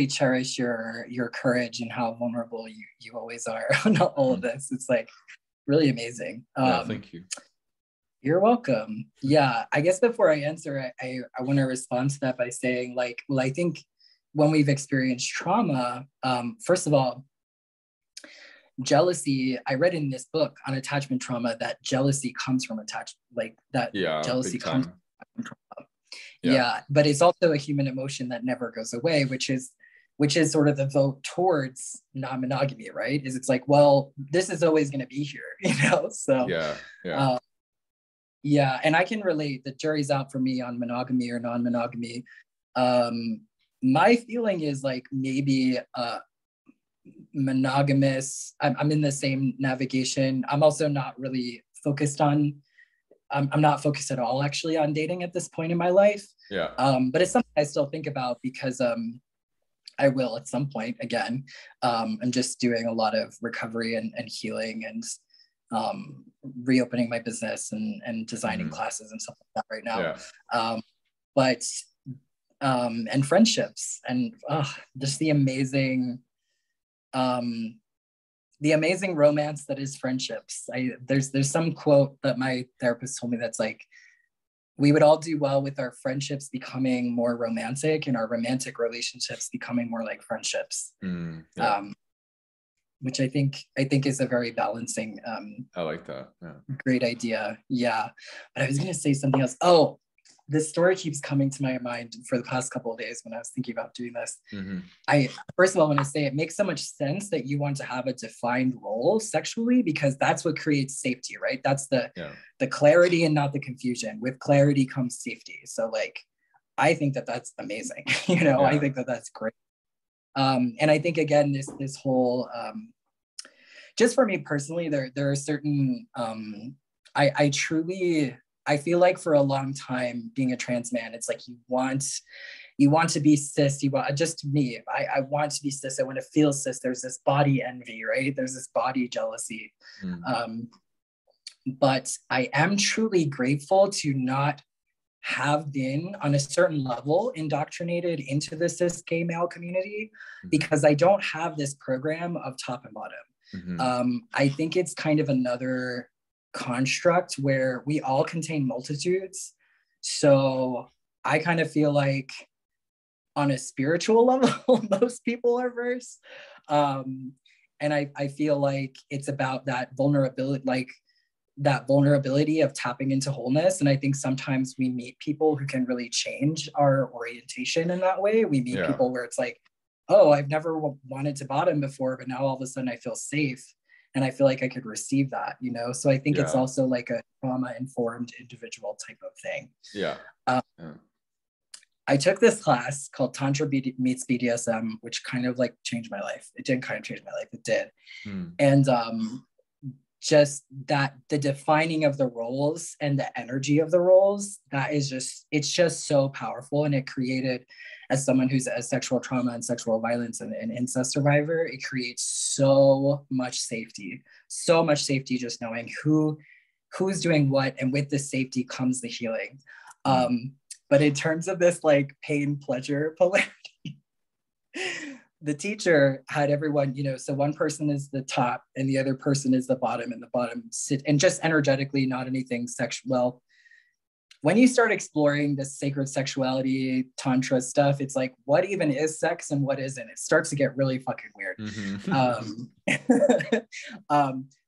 cherish your courage and how vulnerable you always are on all of this. It's like really amazing. Yeah, thank you. You're welcome. Yeah, I guess before I answer, I want to respond to that by saying, like, well, I think when we've experienced trauma, first of all, jealousy, I read in this book on attachment trauma that jealousy comes from jealousy comes from trauma. Yeah, but it's also a human emotion that never goes away, which is sort of the vote towards non-monogamy, right? It's like, well, this is always going to be here, So yeah, and I can relate. The jury's out for me on monogamy or non-monogamy. My feeling is like maybe monogamous. I'm in the same navigation. I'm also not really focused on. I'm not focused at all, actually, on dating at this point in my life. Yeah. But it's something I still think about because I will at some point again. I'm just doing a lot of recovery and healing and reopening my business and designing classes and stuff like that right now. And friendships and just the amazing romance that is friendships. There's some quote that my therapist told me that's like, we would all do well with our friendships becoming more romantic and our romantic relationships becoming more like friendships. Which I think is a very balancing. I like that. Yeah. Great idea. Yeah. But I was going to say something else. Oh, this story keeps coming to my mind for the past couple of days when I was thinking about doing this. I first of all want to say it makes so much sense that you want to have a defined role sexually, because that's what creates safety, right? That's the clarity and not the confusion. With clarity comes safety. So like, I think that's amazing. I think that's great. And I think again, this whole, just for me personally, there are certain, I feel like for a long time being a trans man, it's like you want to be cis. Just me. I want to be cis. I want to feel cis. There's this body envy, right? There's this body jealousy. But I am truly grateful to not have been on a certain level indoctrinated into the cis gay male community, because I don't have this program of top and bottom. I think it's kind of another construct where we all contain multitudes. So I kind of feel like on a spiritual level, most people are verse. And I feel like it's about that vulnerability of tapping into wholeness. And I think sometimes we meet people who can really change our orientation in that way. We meet people where it's like, oh, I've never wanted to bottom before, but now all of a sudden I feel safe. And I feel like I could receive that, So I think it's also like a trauma-informed individual type of thing. I took this class called Meets BDSM, which kind of like changed my life. It didn't kind of change my life, it did. And just that the defining of the roles and the energy of the roles, that is just, it's just so powerful. And it created, as someone who's a sexual trauma and sexual violence and incest survivor, it creates so much safety just knowing who's doing what, and with the safety comes the healing. But in terms of this like pain pleasure polarity, the teacher had everyone, you know, so one person is the top and the other person is the bottom, and the bottom sit, and just energetically, not anything sexual. Well, when you start exploring this sacred sexuality, tantra stuff, it's like, what even is sex and what isn't? It starts to get really fucking weird.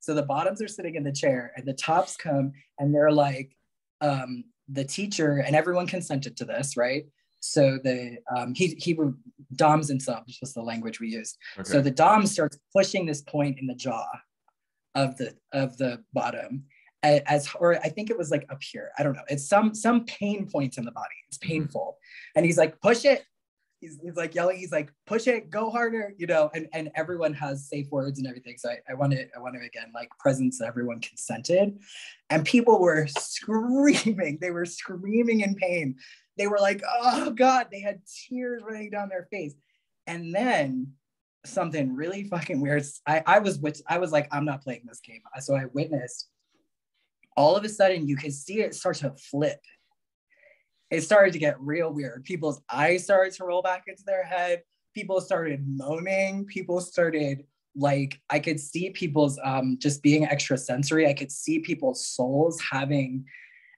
So the bottoms are sitting in the chair and the tops come and they're like, the teacher, and everyone consented to this, right? So the he doms and subs was the language we used. Okay. So the dom starts pushing this point in the jaw of the bottom, or I think it was like up here. I don't know. It's some pain points in the body. It's painful, and he's like, push it. He's like yelling. He's like, push it, go harder, you know. And everyone has safe words and everything. So I want to again, like, presence. Everyone consented, and people were screaming. They were screaming in pain. They were like, oh God, they had tears running down their face. And then something really fucking weird. I was like, I'm not playing this game. So I witnessed, all of a sudden you could see it start to flip. It started to get real weird. People's eyes started to roll back into their head. People started moaning. People started, like, I could see people's just being extrasensory. I could see people's souls having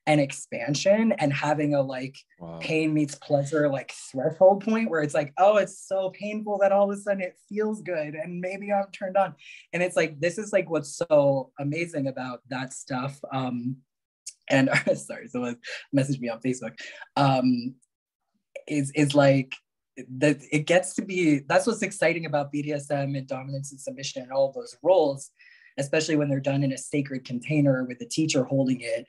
an expansion and having a like pain meets pleasure like threshold point where it's like, oh, it's so painful that all of a sudden it feels good and maybe I'm turned on. And it's like, this is like what's so amazing about that stuff. And sorry, someone messaged me on Facebook. Is like that it gets to be, that's what's exciting about BDSM and dominance and submission and all of those roles, especially when they're done in a sacred container with the teacher holding it.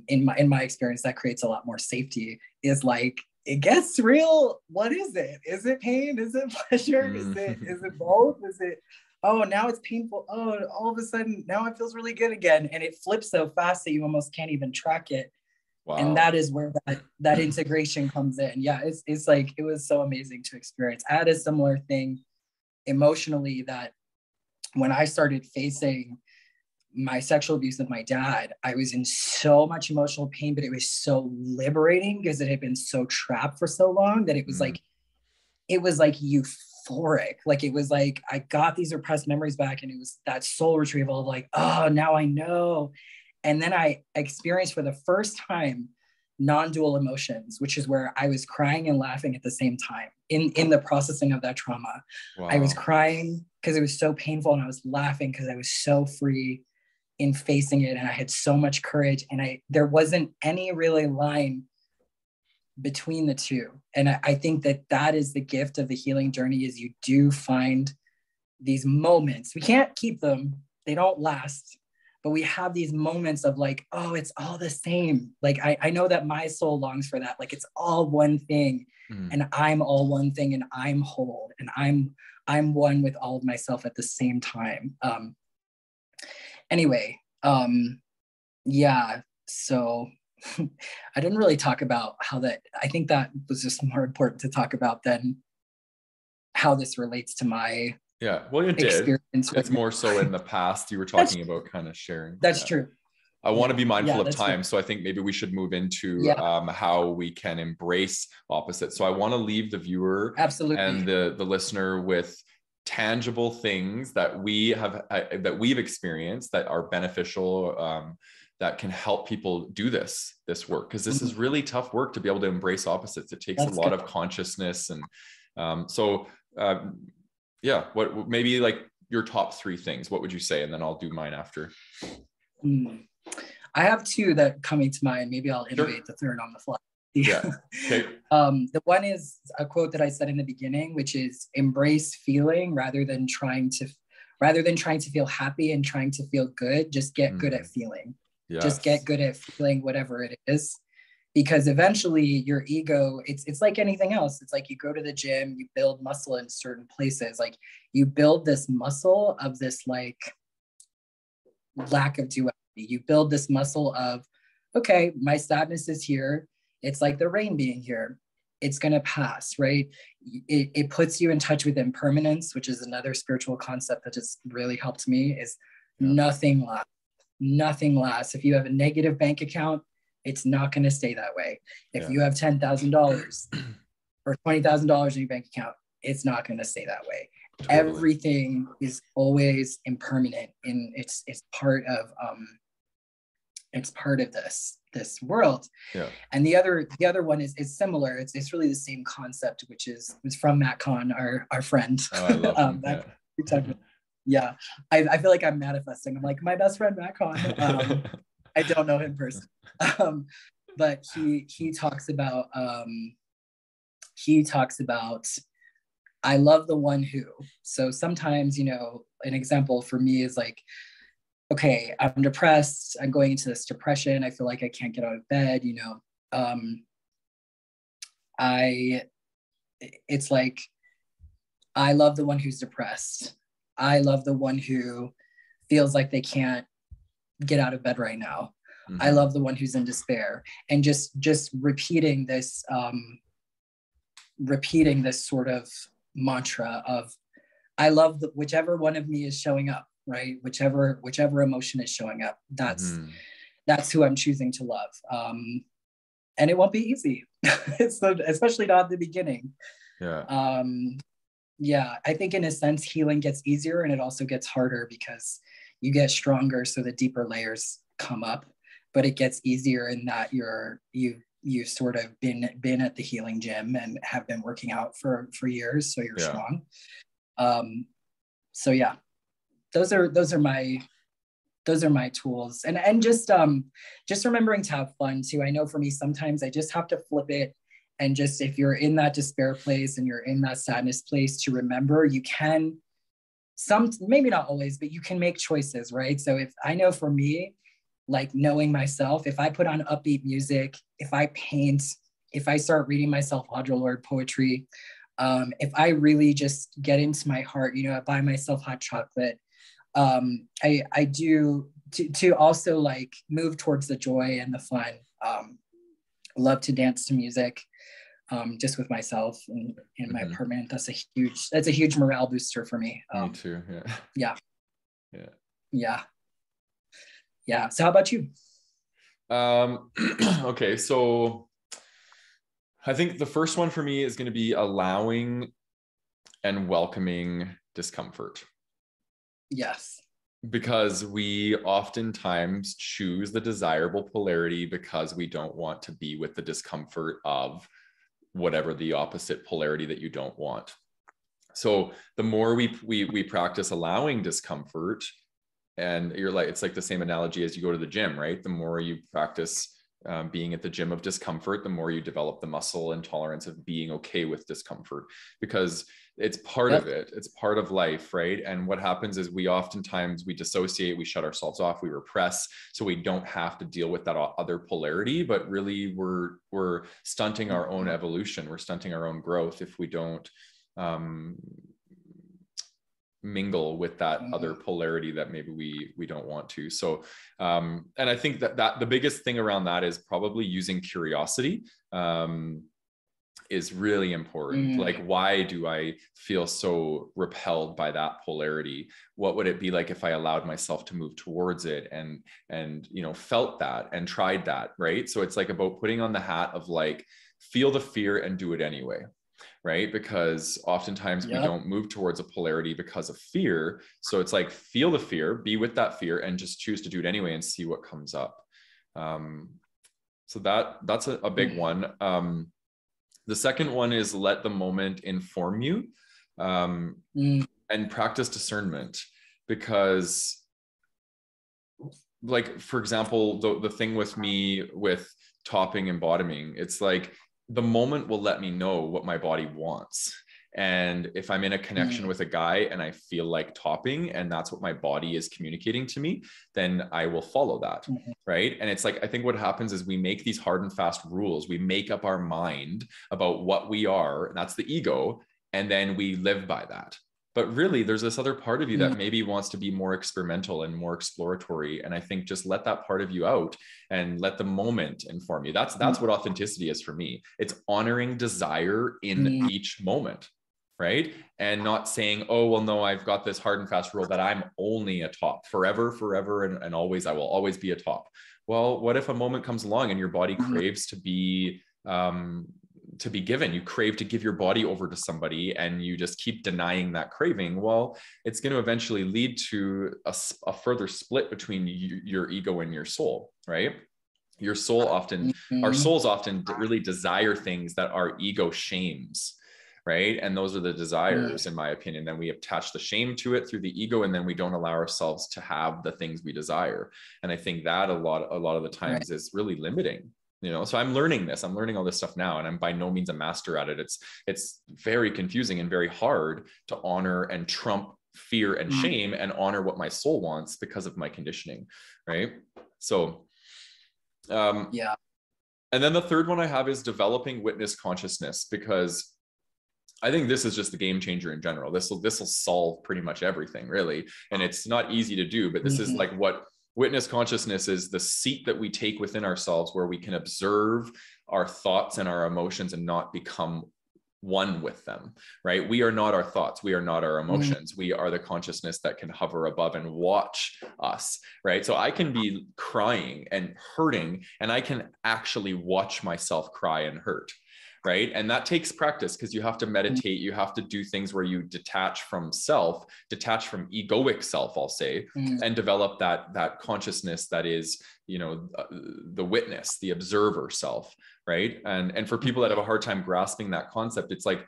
In my experience, that creates a lot more safety. Is like, it gets real. What is it? Is it pain? Is it pleasure? Is it both? Is it, oh, now it's painful. Oh, all of a sudden now it feels really good again. And it flips so fast that you almost can't even track it. Wow. And that is where that integration comes in. Yeah, it's like, it was so amazing to experience. I had a similar thing emotionally, that when I started facing my sexual abuse with my dad, I was in so much emotional pain, but it was so liberating because it had been so trapped for so long that it was like euphoric. Like, it was like, I got these repressed memories back, and it was that soul retrieval of like, oh, now I know. And then I experienced for the first time non-dual emotions, which is where I was crying and laughing at the same time in the processing of that trauma. Wow. I was crying because it was so painful, and I was laughing because I was so free in facing it, and I had so much courage, and there wasn't any really line between the two. And I think that is the gift of the healing journey, is you do find these moments. We can't keep them, they don't last, but we have these moments of like, oh, it's all the same. Like, I know that my soul longs for that. Like, it's all one thing, and I'm all one thing, and I'm whole, and I'm one with all of myself at the same time. Anyway, yeah, so I didn't really talk about how that, I think that was just more important to talk about than how this relates to my well, you did. It's more so in the past. You were talking about kind of sharing. That's true. I want to be mindful of time. True. So I think maybe we should move into how we can embrace opposites. So I want to leave the viewer and the listener with tangible things that we've experienced that are beneficial, that can help people do this work, because this is really tough work to be able to embrace opposites. It takes a lot of consciousness, and what maybe like your top 3 things, what would you say? And then I'll do mine after. I have 2 that coming to mind. Maybe I'll innovate the third on the fly. Yeah. Okay. The one is a quote that I said in the beginning, which is embrace feeling rather than trying to feel happy and trying to feel good. Just get good at feeling. Yes. Just get good at feeling whatever it is. because eventually your ego, it's like anything else. It's like you go to the gym, you build muscle in certain places, like you build this muscle of this like lack of duality. You build this muscle of, okay, my sadness is here. It's like the rain being here. It's going to pass, right? It puts you in touch with impermanence, which is another spiritual concept that has really helped me, is nothing lasts. Nothing lasts. If you have a negative bank account, it's not going to stay that way. If you have $10,000 or $20,000 in your bank account, it's not going to stay that way. Totally. Everything is always impermanent, and it's part of this world. And the other one is similar. It's really the same concept, which was from Matt Kahn, our friend. Oh, I love him. Yeah. I feel like I'm manifesting. I'm like, my best friend Matt Kahn. I don't know him personally, but he talks about I love the one who. So sometimes, you know, an example for me is like, okay, I'm depressed. I'm going into this depression. I feel like I can't get out of bed. You know, it's like, I love the one who's depressed. I love the one who feels like they can't get out of bed right now. Mm-hmm. I love the one who's in despair, and just repeating this sort of mantra of, I love whichever one of me is showing up, right? Whichever emotion is showing up, that's who I'm choosing to love. And it won't be easy. Especially not at the beginning. I think in a sense, healing gets easier, and it also gets harder because you get stronger, so the deeper layers come up, but it gets easier in that you've sort of been at the healing gym and have been working out for years, so you're strong. So yeah, those are my tools, and just remembering to have fun too. I know for me, sometimes I just have to flip it, and just, if you're in that despair place and you're in that sadness place, to remember you can, maybe not always, but you can make choices, right? So if I know, for me, like knowing myself, if I put on upbeat music, if I paint, if I start reading myself Audre Lorde poetry, if I really just get into my heart, you know, I buy myself hot chocolate. I do to also like move towards the joy and the fun. Love to dance to music, just with myself in my apartment. That's a huge morale booster for me. Me too. Yeah. So how about you? Okay, so I think the first one for me is going to be allowing and welcoming discomfort. Yes. Because we oftentimes choose the desirable polarity because we don't want to be with the discomfort of whatever the opposite polarity that you don't want. So the more we practice allowing discomfort, and you're like, it's like the same analogy as you go to the gym, right? The more you practice being at the gym of discomfort, the more you develop the muscle and tolerance of being okay with discomfort, because it's part of it. It's part of life, right? And what happens is we dissociate, we shut ourselves off, we repress, so we don't have to deal with that other polarity. But really, we're stunting our own evolution. We're stunting our own growth if we don't mingle with that other polarity that maybe we don't want to. So and I think that the biggest thing around that is probably using curiosity is really important. Like, why do I feel so repelled by that polarity? What would it be like if I allowed myself to move towards it and you know, felt that and tried that, right? So it's like about putting on the hat of like, feel the fear and do it anyway. Right? Because oftentimes we don't move towards a polarity because of fear. So it's like, feel the fear, be with that fear, and just choose to do it anyway and see what comes up. So that's a big one. The second one is let the moment inform you, and practice discernment. Because, like, for example, the thing with me with topping and bottoming, it's like, the moment will let me know what my body wants. And if I'm in a connection with a guy and I feel like topping, and that's what my body is communicating to me, then I will follow that. Right. And it's like, I think what happens is we make these hard and fast rules. We make up our mind about what we are, and that's the ego. And then we live by that. But really, there's this other part of you that maybe wants to be more experimental and more exploratory. And I think just let that part of you out and let the moment inform you. That's what authenticity is for me. It's honoring desire in each moment, right? And not saying, oh, well, no, I've got this hard and fast rule that I'm only a top forever, and always, I will always be a top. Well, what if a moment comes along and your body craves to be given, you crave to give your body over to somebody, and you just keep denying that craving? Well, it's going to eventually lead to a further split between your ego and your soul, right? Your soul often, our souls often really desire things that our ego shames, right? And those are the desires, in my opinion. Then we attach the shame to it through the ego, and then we don't allow ourselves to have the things we desire. And I think that a lot of the times is really limiting. So I'm learning all this stuff now, and I'm by no means a master at it. It's very confusing and very hard to honor and trump fear and shame and honor what my soul wants because of my conditioning. Right. So, and then the third one I have is developing witness consciousness, because I think this is just the game changer in general. This will solve pretty much everything, really. And it's not easy to do, but this is like what witness consciousness is: the seat that we take within ourselves where we can observe our thoughts and our emotions and not become one with them, right? We are not our thoughts. We are not our emotions. We are the consciousness that can hover above and watch us, right? So I can be crying and hurting, and I can actually watch myself cry and hurt. Right. And that takes practice, because you have to meditate. You have to do things where you detach from self, detach from egoic self, I'll say, and develop that consciousness that is, the witness, the observer self. Right. And for people that have a hard time grasping that concept, it's like,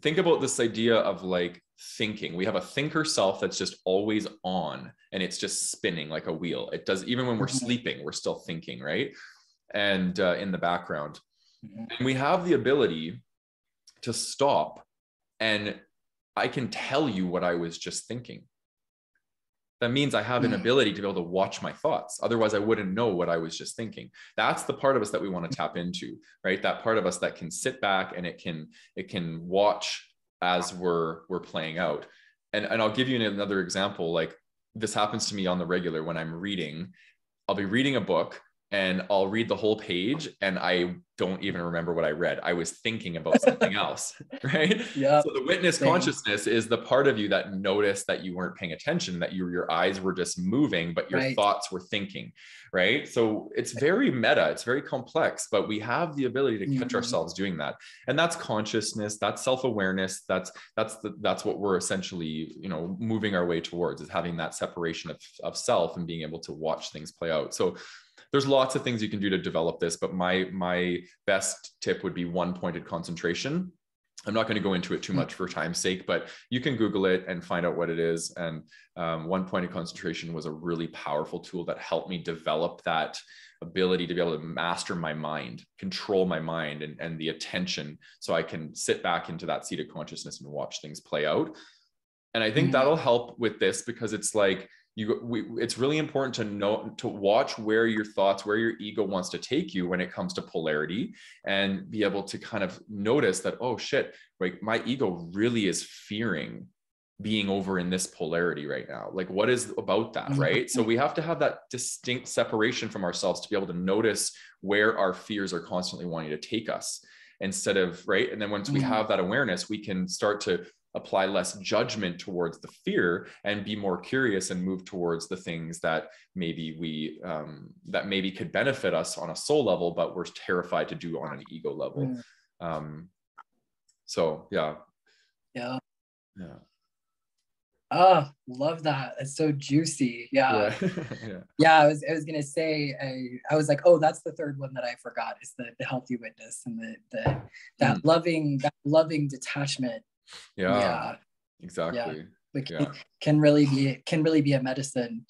think about this idea of like thinking. We have a thinker self that's just always on, and it's just spinning like a wheel. It does, even when we're sleeping, we're still thinking, right? And in the background. And we have the ability to stop, and I can tell you what I was just thinking. That means I have an ability to be able to watch my thoughts. Otherwise, I wouldn't know what I was just thinking. That's the part of us that we want to tap into, right? That part of us that can sit back and it can watch as we're playing out. And I'll give you another example. Like, this happens to me on the regular when I'm reading. I'll be reading a book, and I'll read the whole page, and I don't even remember what I read. I was thinking about something else, right? So the witness consciousness is the part of you that noticed that you weren't paying attention, that your eyes were just moving, but your thoughts were thinking, right? So it's very meta, it's very complex, but we have the ability to catch ourselves doing that. And that's consciousness, that's self-awareness, that's what we're essentially, moving our way towards, is having that separation of self and being able to watch things play out. So there's lots of things you can do to develop this, but my best tip would be one-pointed concentration. I'm not going to go into it too much for time's sake, but you can Google it and find out what it is. And one-pointed concentration was a really powerful tool that helped me develop that ability to be able to master my mind, control my mind and the attention, so I can sit back into that seat of consciousness and watch things play out. And I think that'll help with this, because it's like, it's really important to watch where your thoughts, where your ego wants to take you when it comes to polarity, and be able to kind of notice that, oh shit, like my ego really is fearing being over in this polarity right now. Like, what is about that, right? So we have to have that distinct separation from ourselves to be able to notice where our fears are constantly wanting to take us, instead of, right? And then once we have that awareness, we can start to apply less judgment towards the fear and be more curious and move towards the things that maybe that maybe could benefit us on a soul level, but we're terrified to do on an ego level. So yeah. Oh, love that. It's so juicy. Yeah. I was gonna say, I was like, oh, that's the third one that I forgot, is the healthy witness, and that loving detachment. Exactly. Can really be a medicine.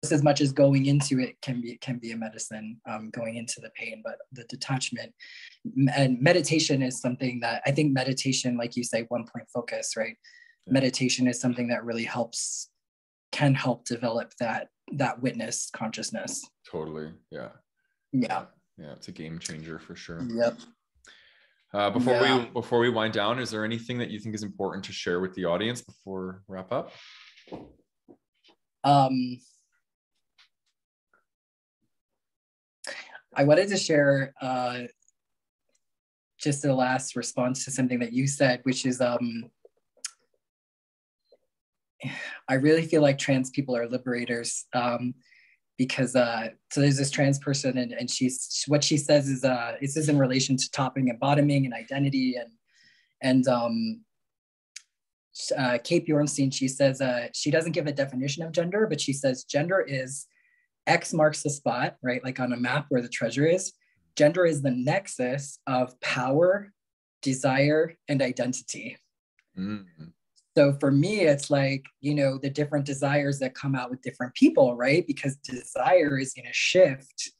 as much as going into it can be a medicine, going into the pain, but the detachment and meditation is something that I think meditation, like you say, 1 point focus, right? Yeah. Meditation is something that really can help develop that witness consciousness. Totally. Yeah. Yeah. Yeah. It's a game changer for sure. Yep. Before we wind down, is there anything that you think is important to share with the audience before we wrap up? I wanted to share just the last response to something that you said, which is I really feel like trans people are liberators, because so there's this trans person, and what she says is this is in relation to topping and bottoming and identity, and Kate Bjornstein, she says she doesn't give a definition of gender, but she says gender is X marks the spot, right? Like on a map where the treasure is. Gender is the nexus of power, desire, and identity. Mm-hmm. So for me, it's like, the different desires that come out with different people, right? Because desire is going to shift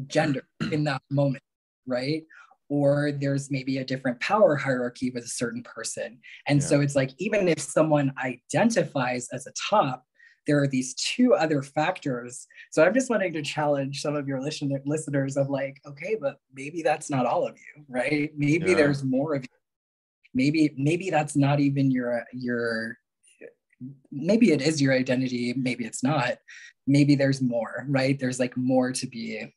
gender in that moment, right? Or there's maybe a different power hierarchy with a certain person. And so it's like, even if someone identifies as a top, there are these two other factors. So I'm just wanting to challenge some of your listeners of like, okay, but maybe that's not all of you, right? Maybe there's more of you. Maybe that's not even your, maybe it is your identity. Maybe it's not. Maybe there's more, right? There's like more to be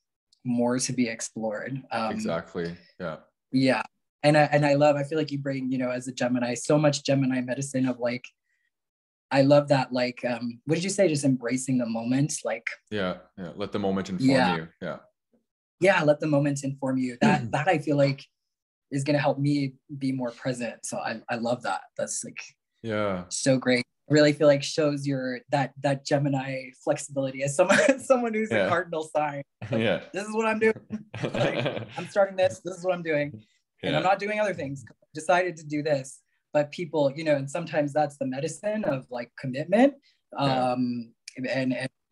explored. Exactly. Yeah. Yeah. And I feel like you bring, as a Gemini, so much Gemini medicine of like, I love that, like, what did you say? Just embracing the moment, like. Yeah. Let the moment inform you. Yeah. Yeah. Let the moment inform you. That I feel like is going to help me be more present. So I love that. That's like, so great. I really feel like shows that Gemini flexibility as someone who's a cardinal sign. Like, this is what I'm doing. Like, I'm starting this. This is what I'm doing. And I'm not doing other things. I decided to do this. But people, and sometimes that's the medicine of like commitment, and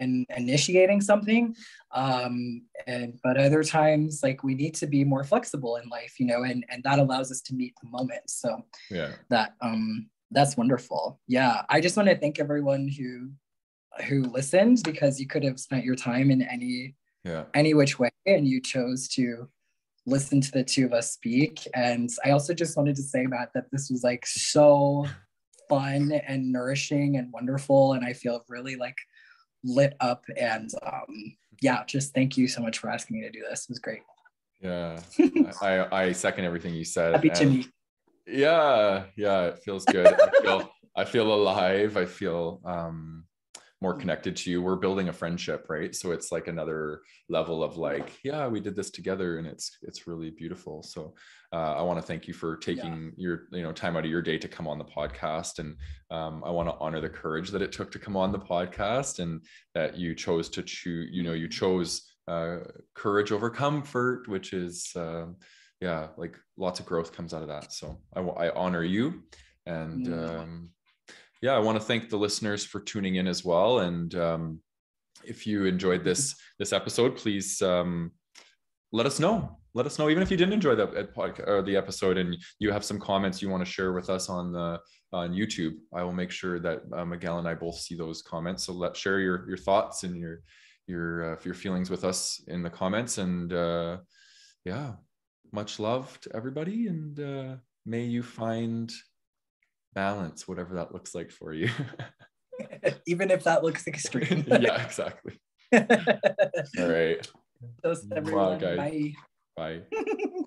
initiating something. But other times, like, we need to be more flexible in life, and that allows us to meet the moment. So that's wonderful. Yeah. I just want to thank everyone who listened, because you could have spent your time in any which way, and you chose to listen to the two of us speak. And I also just wanted to say, Matt, that this was like so fun and nourishing and wonderful, and I feel really like lit up. And just thank you so much for asking me to do this. It was great. I second everything you said. Happy to meet. It feels good. I feel alive. I feel more connected to you. We're building a friendship, right? So it's like another level of like, we did this together, and it's really beautiful. So I want to thank you for taking your time out of your day to come on the podcast, and I want to honor the courage that it took to come on the podcast, and that you chose to choose. You chose courage over comfort, which is like lots of growth comes out of that. So I honor you, and I want to thank the listeners for tuning in as well. And if you enjoyed this episode, please let us know. Let us know, even if you didn't enjoy the episode and you have some comments you want to share with us on YouTube. I will make sure that Miguel and I both see those comments. So share your thoughts and your feelings with us in the comments. And much love to everybody, and may you find balance, whatever that looks like for you. Even if that looks extreme. Yeah, exactly. All right. Toast everyone. Guys. Bye. Bye.